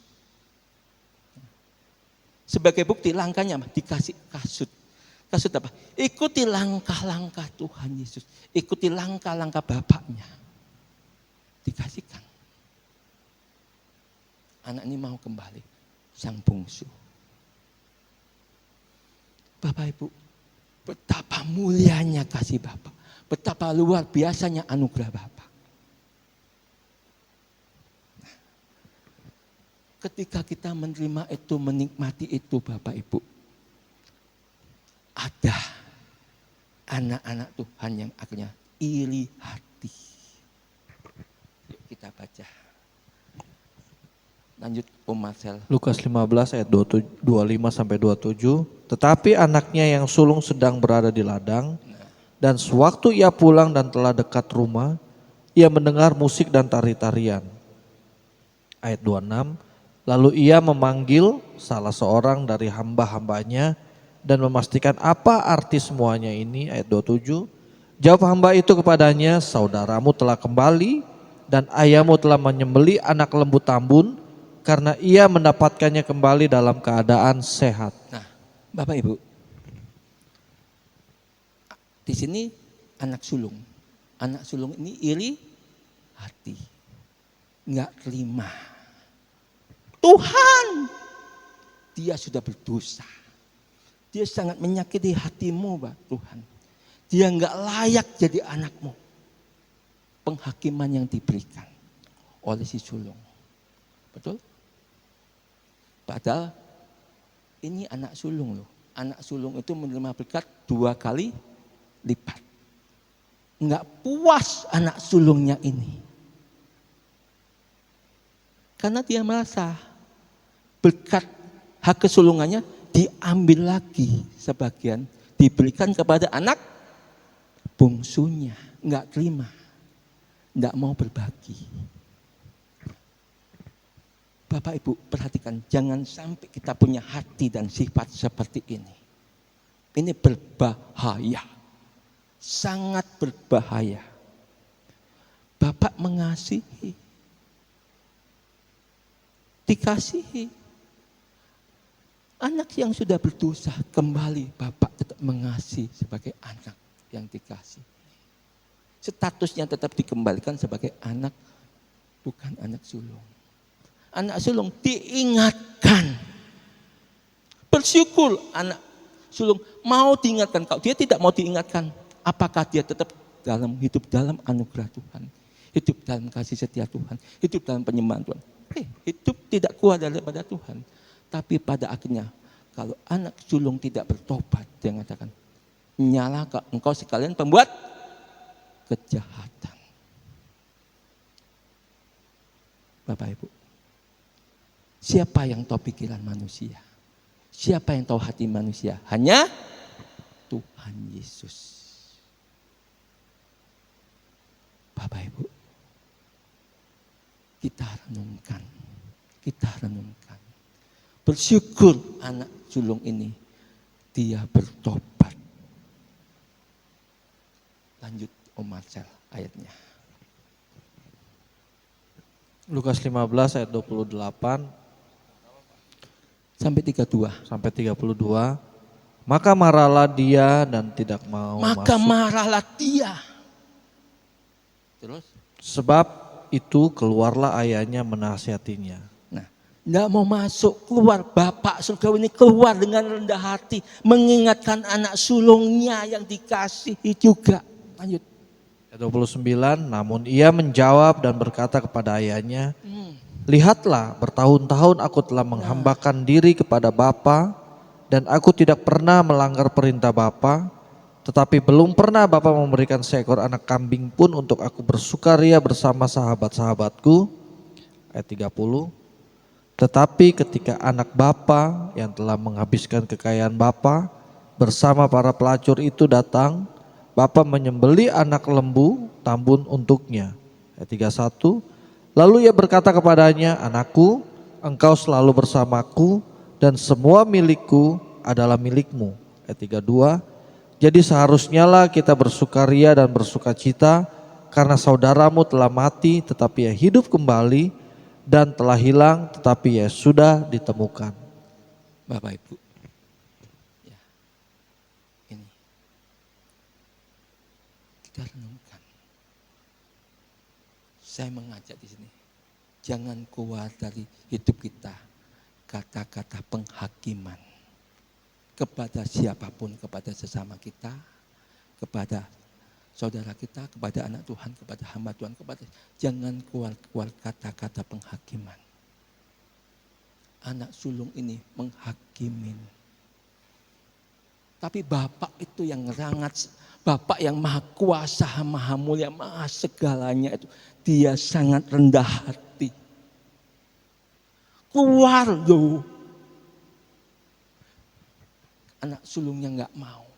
Sebagai bukti langkahnya dikasih kasut. Kasut apa? Ikuti langkah-langkah Tuhan Yesus. Ikuti langkah-langkah Bapaknya. Dikasihkan. Anak ini mau kembali. Sang bungsu. Bapak Ibu, betapa mulianya kasih Bapak. Betapa luar biasanya anugerah Bapak. Nah, ketika kita menerima itu, menikmati itu Bapak Ibu. Ada anak-anak Tuhan yang akhirnya iri hati. Yuk kita baca. Lanjut Om Marcel. Lukas 15 ayat 25 sampai 27. Tetapi anaknya yang sulung sedang berada di ladang, dan sewaktu ia pulang dan telah dekat rumah, ia mendengar musik dan tari-tarian. Ayat 26. Lalu ia memanggil salah seorang dari hamba-hambanya dan memastikan apa arti semuanya ini. Ayat 27. Jawab hamba itu kepadanya, saudaramu telah kembali dan ayahmu telah menyembelih anak lembu tambun, karena ia mendapatkannya kembali dalam keadaan sehat. Nah, Bapak Ibu, di sini anak sulung. Anak sulung ini iri hati, nggak terima. Tuhan, dia sudah berdosa. Dia sangat menyakiti hatimu, Pak Tuhan. Dia nggak layak jadi anakmu. Penghakiman yang diberikan oleh si sulung, betul? Padahal ini anak sulung loh. Anak sulung itu menerima berkat 2 kali lipat. Enggak puas anak sulungnya ini. Karena dia merasa berkat hak kesulungannya diambil lagi sebagian. Diberikan kepada anak bungsunya. Enggak terima. Enggak mau berbagi. Bapak Ibu perhatikan, jangan sampai kita punya hati dan sifat seperti ini. Ini berbahaya, sangat berbahaya. Bapak mengasihi, dikasihi. Anak yang sudah berdosa kembali, Bapak tetap mengasihi sebagai anak yang dikasihi. Statusnya tetap dikembalikan sebagai anak, bukan anak sulung. Anak sulung diingatkan. Bersyukur anak sulung mau diingatkan. Kalau dia tidak mau diingatkan, apakah dia tetap hidup dalam anugerah Tuhan, hidup dalam kasih setia Tuhan, hidup dalam penyembahan Tuhan? Hidup tidak kuat daripada Tuhan. Tapi pada akhirnya, kalau anak sulung tidak bertobat, dia mengatakan, nyalahkah engkau sekalian pembuat kejahatan. Bapak Ibu, siapa yang tahu pikiran manusia? Siapa yang tahu hati manusia? Hanya Tuhan Yesus. Bapak Ibu, kita renungkan. Bersyukur anak sulung ini, dia bertobat. Lanjut Om Marcel ayatnya. Lukas 15 ayat 28 sampai 32. sampai 32. Maka marahlah dia dan tidak mau Maka masuk. marahlah dia. Terus? Sebab itu keluarlah ayahnya menasihatinya. Nah, tidak mau masuk, keluar. Bapak surgawi ini keluar dengan rendah hati, mengingatkan anak sulungnya yang dikasihi juga. Lanjut. Ayat 29, namun ia menjawab dan berkata kepada ayahnya, lihatlah, bertahun-tahun aku telah menghambakan diri kepada Bapa dan aku tidak pernah melanggar perintah Bapa, tetapi belum pernah Bapa memberikan seekor anak kambing pun untuk aku bersukaria bersama sahabat-sahabatku. Ayat 30, tetapi ketika anak Bapa yang telah menghabiskan kekayaan Bapa bersama para pelacur itu datang, Bapa menyembeli anak lembu tambun untuknya. Ayat 31, lalu ia berkata kepadanya, anakku, engkau selalu bersamaku dan semua milikku adalah milikmu. Ayat 32, jadi seharusnya lah kita bersukaria dan bersukacita karena saudaramu telah mati tetapi ia hidup kembali dan telah hilang tetapi ia sudah ditemukan. Bapak Ibu, ya, ini kita renungkan. Saya mengajak di sini, jangan keluar dari hidup kita kata-kata penghakiman kepada siapapun, kepada sesama kita, kepada saudara kita, kepada anak Tuhan, kepada hamba Tuhan, jangan keluar kata-kata penghakiman. Anak sulung ini menghakimin. Tapi Bapak itu yang rangat, Bapak yang maha kuasa, maha mulia, maha segalanya itu, dia sangat rendah hati. Keluar loh. Anak sulungnya nggak mau.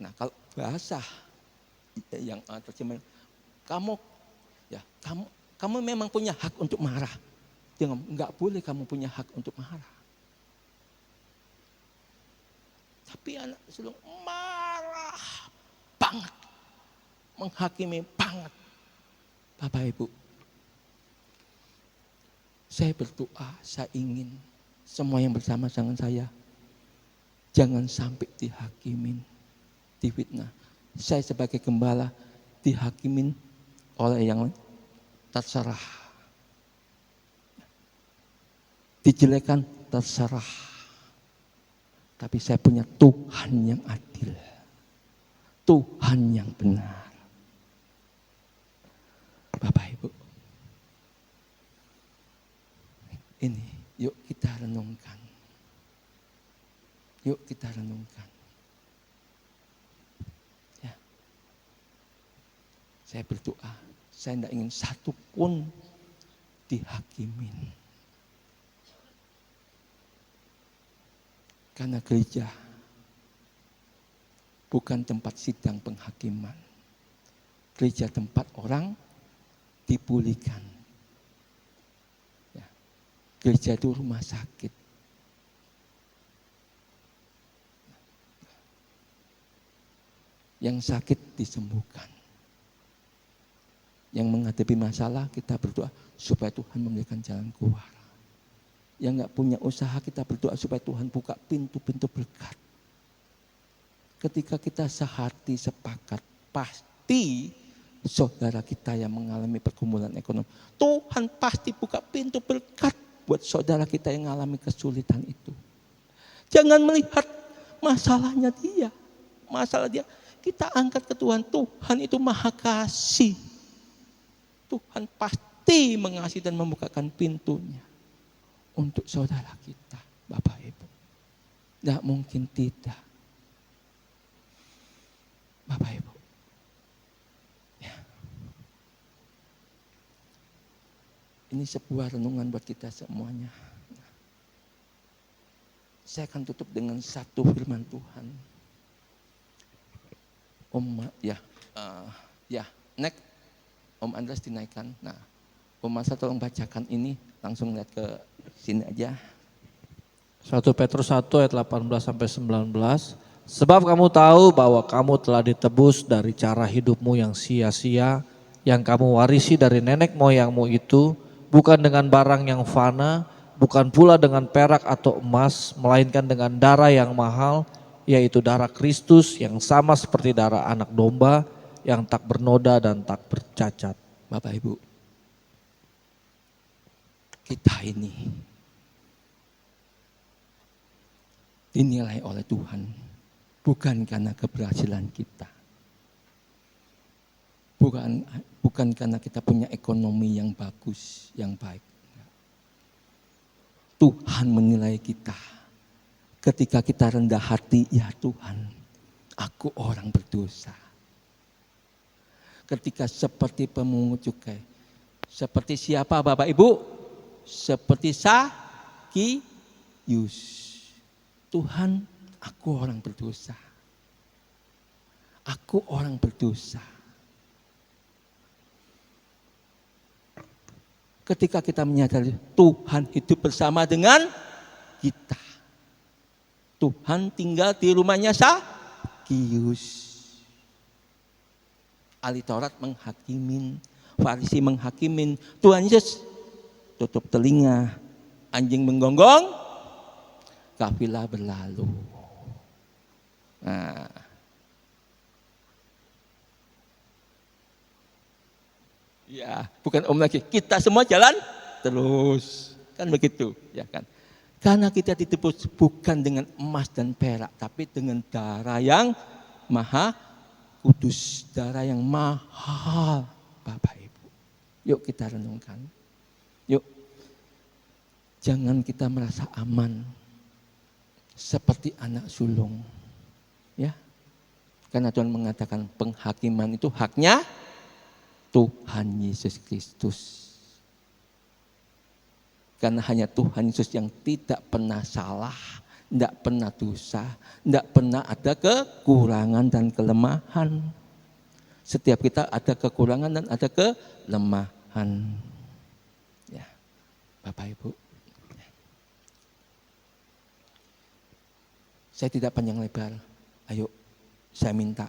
Nah kalau bahasa yang terjemahan, kamu memang punya hak untuk marah. Dia ngomong, nggak boleh kamu punya hak untuk marah. Tapi anak sulung marah banget, menghakimi banget. Bapak Ibu, saya berdoa, saya ingin semua yang bersama dengan saya, jangan sampai dihakimin, difitnah. Saya sebagai gembala dihakimin oleh yang terserah. Dijelekan terserah. Tapi saya punya Tuhan yang adil. Tuhan yang benar. Bapak Ibu, ini yuk kita renungkan. Yuk kita renungkan. Ya. Saya berdoa, saya tidak ingin satu pun dihakimin. Karena gereja bukan tempat sidang penghakiman. Gereja tempat orang dipulihkan. Ya. Gereja itu rumah sakit. Yang sakit disembuhkan. Yang menghadapi masalah kita berdoa supaya Tuhan memberikan jalan keluar. Yang nggak punya usaha kita berdoa supaya Tuhan buka pintu-pintu berkat. Ketika kita sehati sepakat, pasti saudara kita yang mengalami pergumulan ekonomi. Tuhan pasti buka pintu berkat buat saudara kita yang mengalami kesulitan itu. Jangan melihat masalahnya dia. Masalah dia, kita angkat ke Tuhan. Tuhan itu maha kasih. Tuhan pasti mengasihi dan membukakan pintunya untuk saudara kita, Bapak Ibu. Tidak mungkin tidak, Bapak Ibu. Ya. Ini sebuah renungan buat kita semuanya. Saya akan tutup dengan satu firman Tuhan. Next, Om Andreas dinaikkan. Nah, Om Masa tolong bacakan ini, langsung lihat ke sini aja. 1 Petrus 1 ayat 18 sampai 19. Sebab kamu tahu bahwa kamu telah ditebus dari cara hidupmu yang sia-sia, yang kamu warisi dari nenek moyangmu itu, bukan dengan barang yang fana, bukan pula dengan perak atau emas, melainkan dengan darah yang mahal, yaitu darah Kristus yang sama seperti darah anak domba, yang tak bernoda dan tak bercacat. Bapak Ibu, kita ini dinilai oleh Tuhan bukan karena keberhasilan kita, bukan karena kita punya ekonomi yang bagus, yang baik. Tuhan menilai kita ketika kita rendah hati, ya Tuhan, aku orang berdosa. Ketika seperti pemungut cukai, seperti siapa Bapak Ibu? Seperti Sakyus. Tuhan, aku orang berdosa. Aku orang berdosa. Ketika kita menyadari Tuhan hidup bersama dengan kita. Tuhan tinggal di rumahnya Sakyus. Ahli Taurat menghakimin, Farisi menghakimin. Tuhan Yesus tutup telinga, anjing menggonggong, kafilah berlalu. Nah, ya, bukan Om lagi. Kita semua jalan terus, kan begitu, ya kan? Karena kita ditebus bukan dengan emas dan perak, tapi dengan darah yang maha kudus, darah yang mahal, Bapak Ibu. Yuk kita renungkan. Yuk, jangan kita merasa aman seperti anak sulung, ya. Karena Tuhan mengatakan penghakiman itu haknya Tuhan Yesus Kristus. Karena hanya Tuhan Yesus yang tidak pernah salah, tidak pernah dosa, tidak pernah ada kekurangan dan kelemahan. Setiap kita ada kekurangan dan ada kelemahan. Ya, Bapak Ibu. Saya tidak panjang lebar. Ayo, saya minta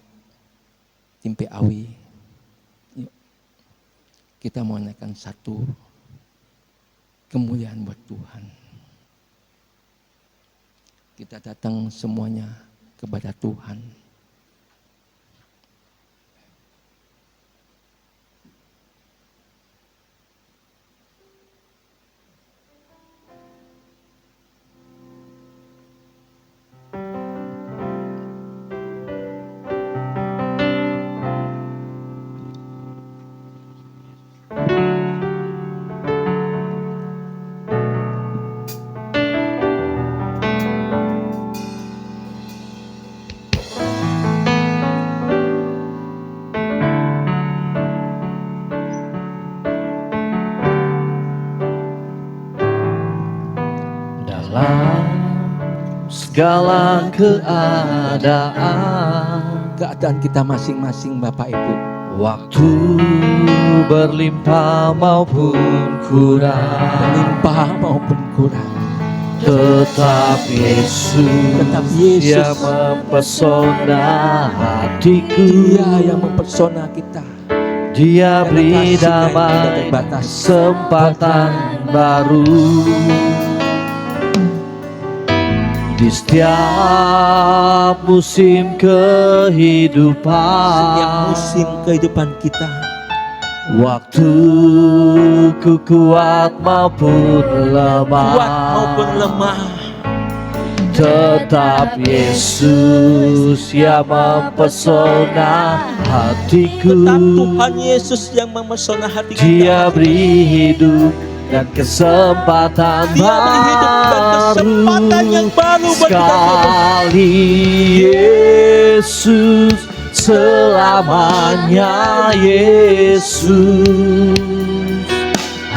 tim PAW. Yuk, kita mau naikkan satu kemuliaan buat Tuhan. Kita datang semuanya kepada Tuhan. Segala keadaan kita masing-masing Bapak Ibu. Waktu berlimpah maupun kurang, tetap Yesus yang mempesona hatiku. Dia yang mempesona kita. Dia beri damai kesempatan baru. di setiap musim kehidupan. Setiap musim kehidupan kita. Waktu ku kuat maupun lemah, Kuat maupun lemah, tetap Yesus yang mempesona hatiku. tetap Tuhan Yesus yang memesona hati kita. Dia beri hidup dan kesempatan Dia beri hidup dan kesempatan yang baru buat kita. sekali Yesus, selamanya Yesus.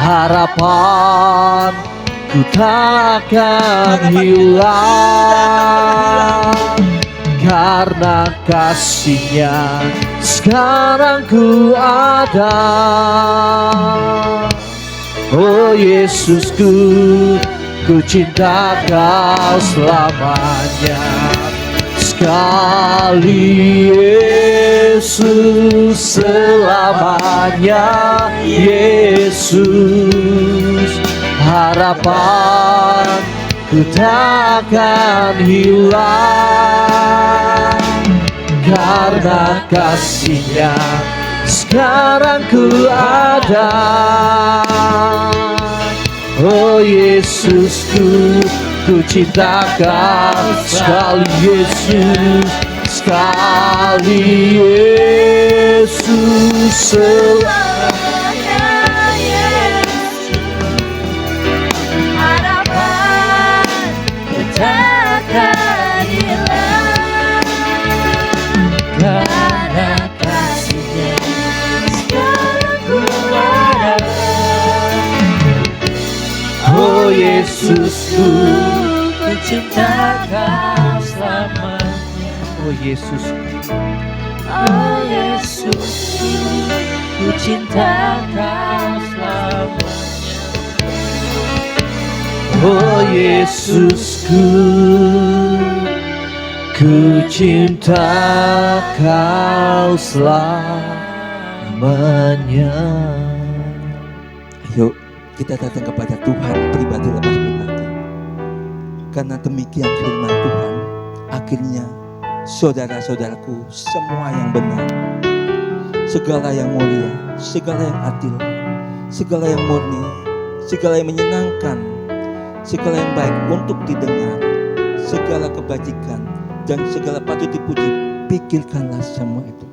Harapan ku takkan hilang, karena kasih-Nya sekarang ku ada. Oh Yesusku, ku cinta Kau selamanya. Sekali Yesus, selamanya Yesus. Harapan ku takkan hilang, karena kasih-Nya sekarang ku ada. Oh Yesusku, ku cinta Kau sekali Yesus, sekali Yesus, selamanya Yesus. Harapan ku takkan hilang, karena kasih-Nya sekarang ku ada. Oh Yesusku, ku cinta Kau selamanya. Oh Yesusku, oh Yesusku, ku cinta Kau selamanya. Oh Yesusku, ku cinta Kau selamanya. Ayo kita datang kepada Tuhan pribadi lepas pribadi. Karena demikian firman Tuhan, akhirnya saudara-saudaraku, semua yang benar, segala yang mulia, segala yang adil, segala yang murni, segala yang menyenangkan, segala yang baik untuk didengar, segala kebajikan dan segala patut dipuji, pikirkanlah semua itu.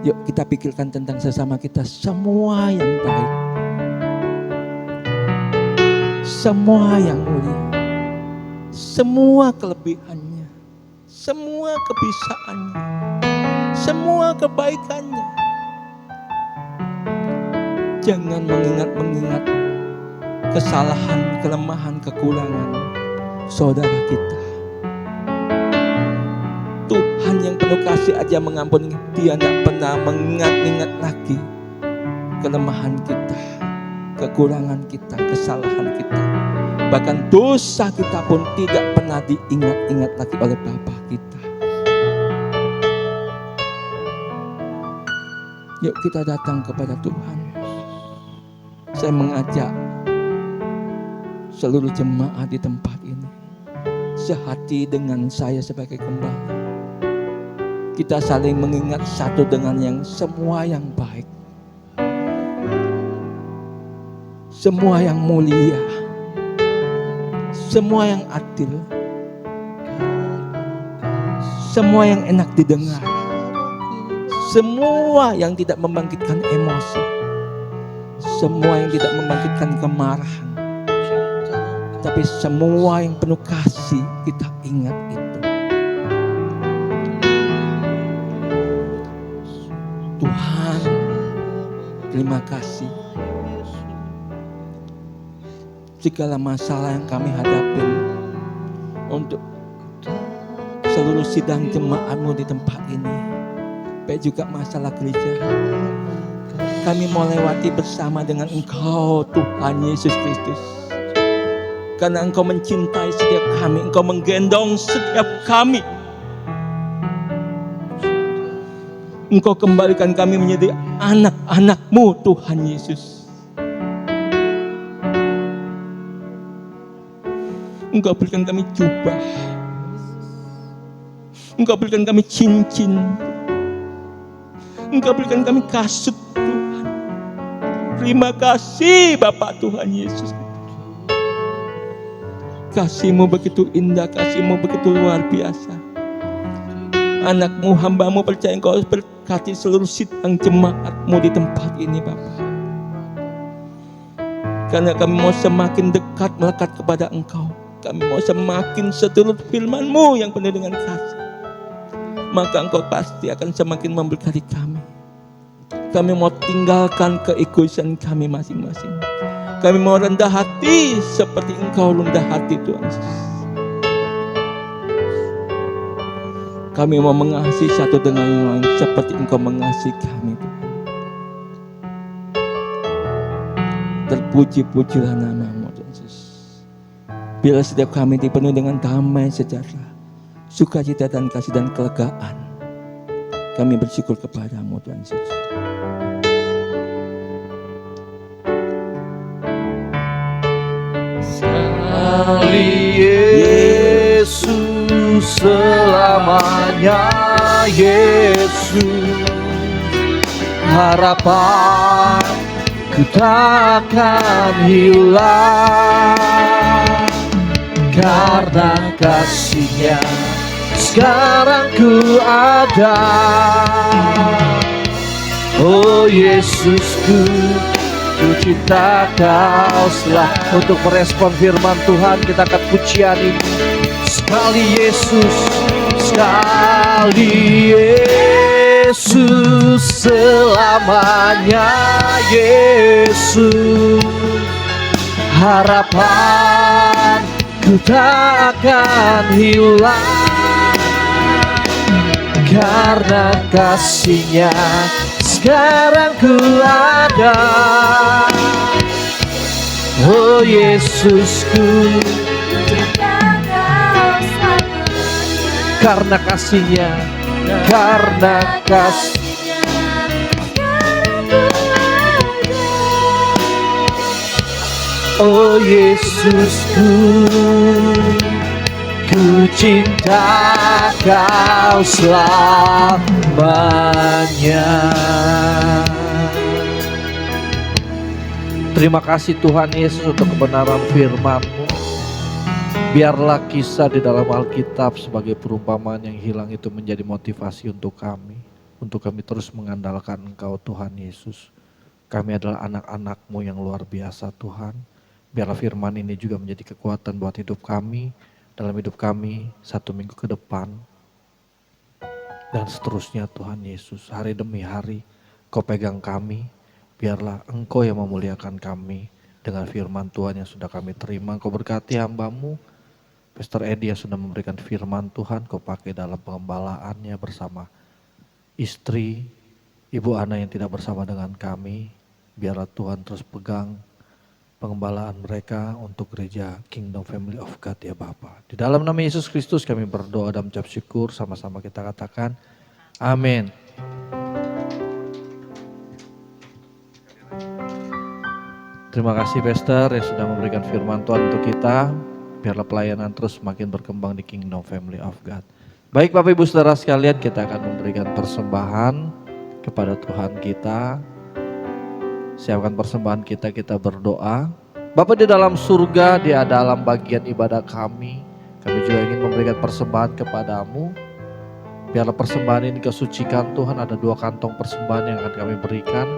Yuk kita pikirkan tentang sesama kita, semua yang baik, semua yang mulia, semua kelebihannya, semua kebisaannya, semua kebaikannya. Jangan mengingat-mengingat kesalahan, kelemahan, kekurangan saudara kita. Tuhan yang penuh kasih aja mengampuni. Dia tidak pernah mengingat-ingat lagi kelemahan kita, kekurangan kita, kesalahan kita. Bahkan dosa kita pun tidak pernah diingat-ingat lagi oleh Bapa kita. Yuk kita datang kepada Tuhan. Saya mengajak seluruh jemaat di tempat ini sehati dengan saya sebagai gembala. Kita saling mengingat satu dengan yang semua yang baik, semua yang mulia, semua yang adil, semua yang enak didengar, semua yang tidak membangkitkan emosi, semua yang tidak membangkitkan kemarahan, tapi semua yang penuh kasih. Kita ingat itu. Tuhan, terima kasih. Segala masalah yang kami hadapi untuk seluruh sidang jemaat-Mu di tempat ini, baik juga masalah gereja, kami mau lewati bersama dengan Engkau Tuhan Yesus Kristus. Karena Engkau mencintai setiap kami, Engkau menggendong setiap kami. Engkau kembalikan kami menjadi anak-anak-Mu Tuhan Yesus. Engkau berikan kami jubah, Engkau berikan kami cincin, Engkau berikan kami kasut Tuhan. Terima kasih Bapa Tuhan Yesus. Kasih-Mu begitu indah, kasih-Mu begitu luar biasa. Anak-Mu, hamba-Mu percaya Engkau berkati seluruh sidang jemaat-Mu di tempat ini Bapa. Karena kami mau semakin dekat melekat kepada Engkau. Kami mau semakin seturut firman-Mu yang penuh dengan kasih. Maka Engkau pasti akan semakin memberkati kami. Kami mau tinggalkan keegoisan kami masing-masing. Kami mau rendah hati seperti Engkau rendah hati Tuhan Yesus. Kami mau mengasihi satu dengan yang lain seperti Engkau mengasihi kami Tuhan. Terpuji-pujilah nama-Mu Tuhan Yesus. Bila setiap kami dipenuhi dengan damai sejahtera, sukacita dan kasih dan kelegaan, kami bersyukur kepada-Mu Tuhan Yesus. Sekali Yesus, selamanya Yesus, harapan ku takkan hilang, karena kasih-Nya sekarang ku ada. Oh Yesusku, ku cinta Kau selalu. Untuk merespon firman Tuhan, kita akan pujian ini. Sekali Yesus, sekali Yesus, selamanya Yesus, harapan ku takkan hilang, karena kasih-Nya sekarang ku ada. Oh Yesusku, karena kasih-Nya, karena kasih-Nya oh Yesusku, ku cinta Kau selamanya. Terima kasih Tuhan Yesus untuk kebenaran firman-Mu. Biarlah kisah di dalam Alkitab sebagai perumpamaan yang hilang itu menjadi motivasi untuk kami terus mengandalkan Engkau Tuhan Yesus. Kami adalah anak-anak-Mu yang luar biasa Tuhan. Biarlah firman ini juga menjadi kekuatan buat hidup kami, dalam hidup kami 1 minggu ke depan. Dan seterusnya Tuhan Yesus, hari demi hari Kau pegang kami. Biarlah Engkau yang memuliakan kami dengan firman Tuhan yang sudah kami terima. Kau berkati hamba-Mu, Pastor Edi yang sudah memberikan firman Tuhan. Kau pakai dalam pengembalaannya bersama istri, Ibu Ana yang tidak bersama dengan kami. Biarlah Tuhan terus pegang pengembalaan mereka untuk gereja Kingdom Family of God ya Bapa. Di dalam nama Yesus Kristus kami berdoa dan mengucap syukur, sama-sama kita katakan amin. Terima kasih Pastor yang sudah memberikan firman Tuhan untuk kita. Biarlah pelayanan terus semakin berkembang di Kingdom Family of God. Baik Bapak Ibu Saudara sekalian, kita akan memberikan persembahan kepada Tuhan kita. Siapkan persembahan kita, kita berdoa. Bapa di dalam surga, di dalam bagian ibadah kami juga ingin memberikan persembahan kepadamu. Biarlah persembahan ini Kau sucikan Tuhan. Ada 2 kantong persembahan yang akan kami berikan.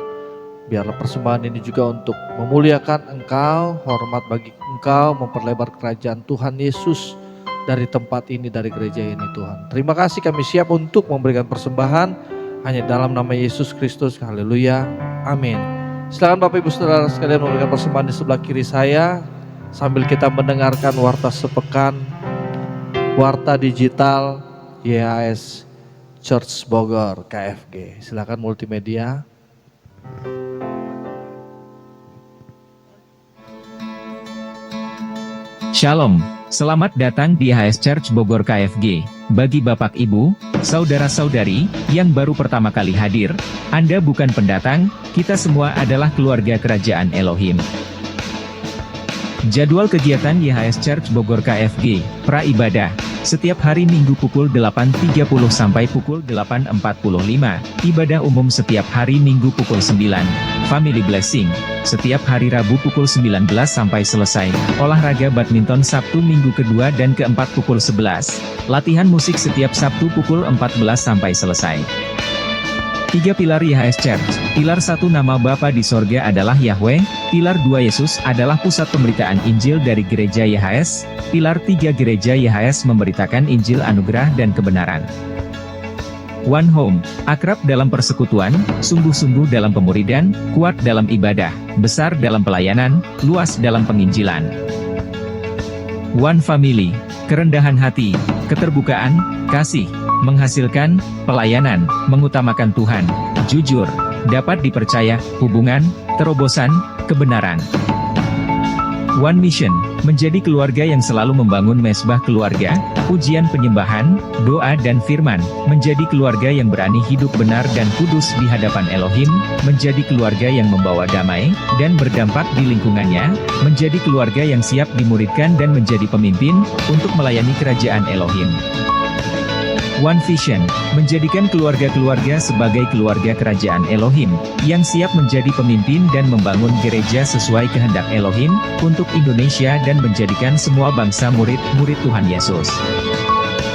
Biarlah persembahan ini juga untuk memuliakan Engkau, hormat bagi Engkau, memperlebar kerajaan Tuhan Yesus dari tempat ini, dari gereja ini Tuhan. Terima kasih, kami siap untuk memberikan persembahan hanya dalam nama Yesus Kristus. Haleluya, amin. Silakan Bapak Ibu Saudara sekalian memberikan persembahan di sebelah kiri saya sambil kita mendengarkan warta sepekan, warta digital YHS Church Bogor KFG. Silakan multimedia. Shalom, selamat datang di YHS Church Bogor KFG. Bagi Bapak Ibu, Saudara-saudari yang baru pertama kali hadir, Anda bukan pendatang, kita semua adalah keluarga kerajaan Elohim. Jadwal kegiatan YHS Church Bogor KFG, Praibadah, setiap hari Minggu pukul 8.30 sampai pukul 8.45, ibadah umum setiap hari Minggu pukul 9, Family Blessing, setiap hari Rabu pukul 19 sampai selesai, olahraga badminton Sabtu Minggu kedua dan keempat pukul 11, latihan musik setiap Sabtu pukul 14 sampai selesai. 3 pilar YHS Church. Pilar 1 nama Bapa di sorga adalah Yahweh. Pilar 2 Yesus adalah pusat pemberitaan Injil dari gereja YHS. Pilar 3 gereja YHS memberitakan Injil anugerah dan kebenaran. One Home, akrab dalam persekutuan, sungguh-sungguh dalam pemuridan, kuat dalam ibadah, besar dalam pelayanan, luas dalam penginjilan. One Family, kerendahan hati, keterbukaan, kasih, menghasilkan, pelayanan, mengutamakan Tuhan, jujur, dapat dipercaya, hubungan, terobosan, kebenaran. One Mission, menjadi keluarga yang selalu membangun mesbah keluarga, pujian penyembahan, doa dan firman, menjadi keluarga yang berani hidup benar dan kudus di hadapan Elohim, menjadi keluarga yang membawa damai, dan berdampak di lingkungannya, menjadi keluarga yang siap dimuridkan dan menjadi pemimpin, untuk melayani kerajaan Elohim. One Vision, menjadikan keluarga-keluarga sebagai keluarga kerajaan Elohim, yang siap menjadi pemimpin dan membangun gereja sesuai kehendak Elohim, untuk Indonesia dan menjadikan semua bangsa murid-murid Tuhan Yesus.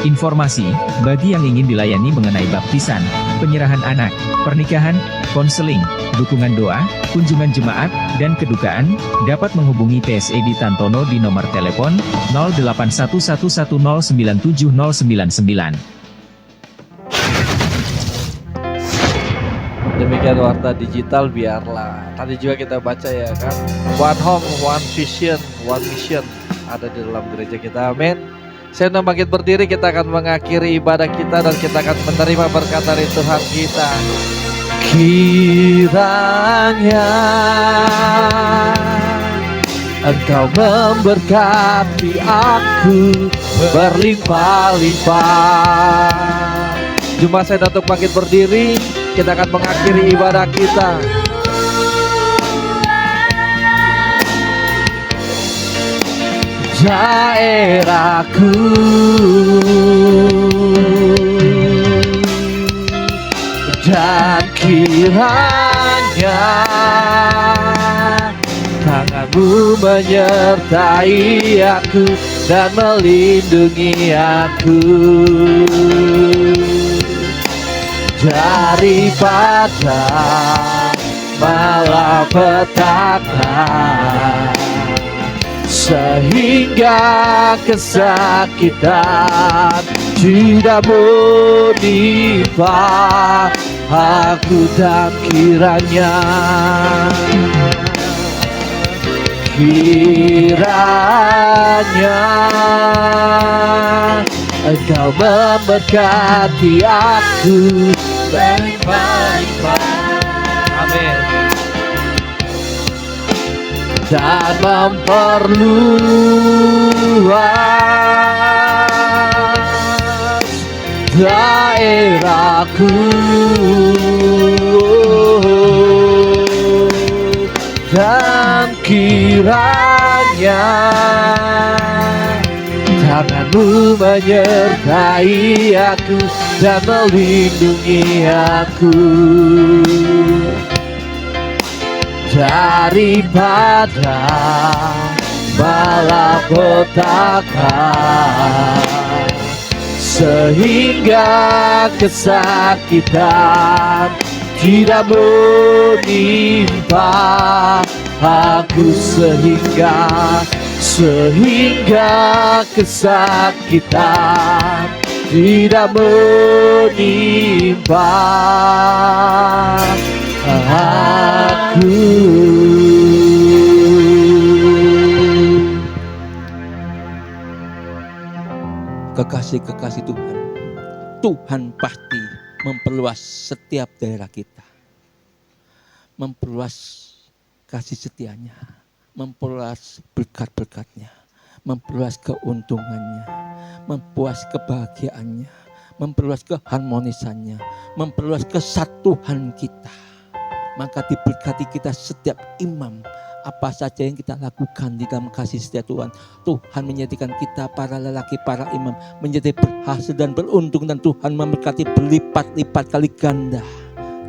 Informasi, bagi yang ingin dilayani mengenai baptisan, penyerahan anak, pernikahan, konseling, dukungan doa, kunjungan jemaat, dan kedukaan, dapat menghubungi PSED Tantono di nomor telepon 0811109799. Demikian warta digital biarlah. Tadi juga kita baca ya kan. One home, one vision, one mission ada di dalam gereja kita. Amin. Saya undang bangkit berdiri, kita akan mengakhiri ibadah kita dan kita akan menerima berkat dari Tuhan kita. Kiranya Engkau memberkati aku berlimpah-limpah. Jemaat saya untuk bangkit berdiri, kita akan mengakhiri ibadah kita. Daerahku dan kiranya tanganmu menyertai aku dan melindungi aku daripada malapetaka, sehingga kesakitan tidak menimpa aku dan kiranya Engkau memberkati aku berlimpah-limpah. Amin. Dan memperluas daerahku dan kiranya tanganmu menyertai aku dan melindungi aku daripada malapetaka, sehingga kesakitan tidak menimpa aku, sehingga kesakitan tidak menimpa aku. Kekasih-kekasih Tuhan, Tuhan pasti memperluas setiap daerah kita, memperluas kasih setianya, memperluas berkat-berkatnya, memperluas keuntungannya, memperluas kebahagiaannya, memperluas keharmonisannya, memperluas kesatuan kita. Maka diberkati kita setiap imam apa saja yang kita lakukan di dalam kasih setia Tuhan. Tuhan menjadikan kita para lelaki, para imam menjadi berhasil dan beruntung, dan Tuhan memberkati berlipat-lipat kali ganda.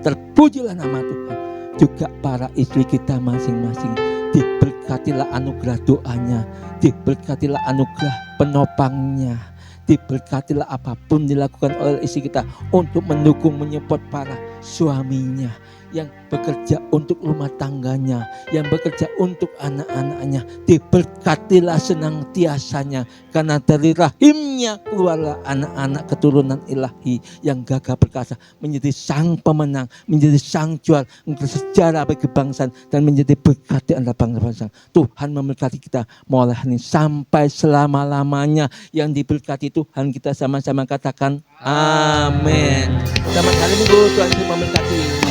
Terpujilah nama Tuhan. Juga para istri kita masing-masing, diberkatilah anugerah doanya, diberkatilah anugerah penopangnya, diberkatilah apapun dilakukan oleh istri kita untuk mendukung, menyupport para suaminya yang bekerja untuk rumah tangganya, yang bekerja untuk anak-anaknya. Diberkatilah senantiasanya, karena dari rahimnya keluarlah anak-anak keturunan ilahi yang gagah perkasa, menjadi sang pemenang, menjadi sang juara, bersejarah bagi kebangsaan, dan menjadi berkat di antara bangsa-bangsa. Tuhan memberkati kita mulai hari ini sampai selama-lamanya. Yang diberkati Tuhan, kita sama-sama katakan amin. Selamat hari Minggu, Tuhan memberkati.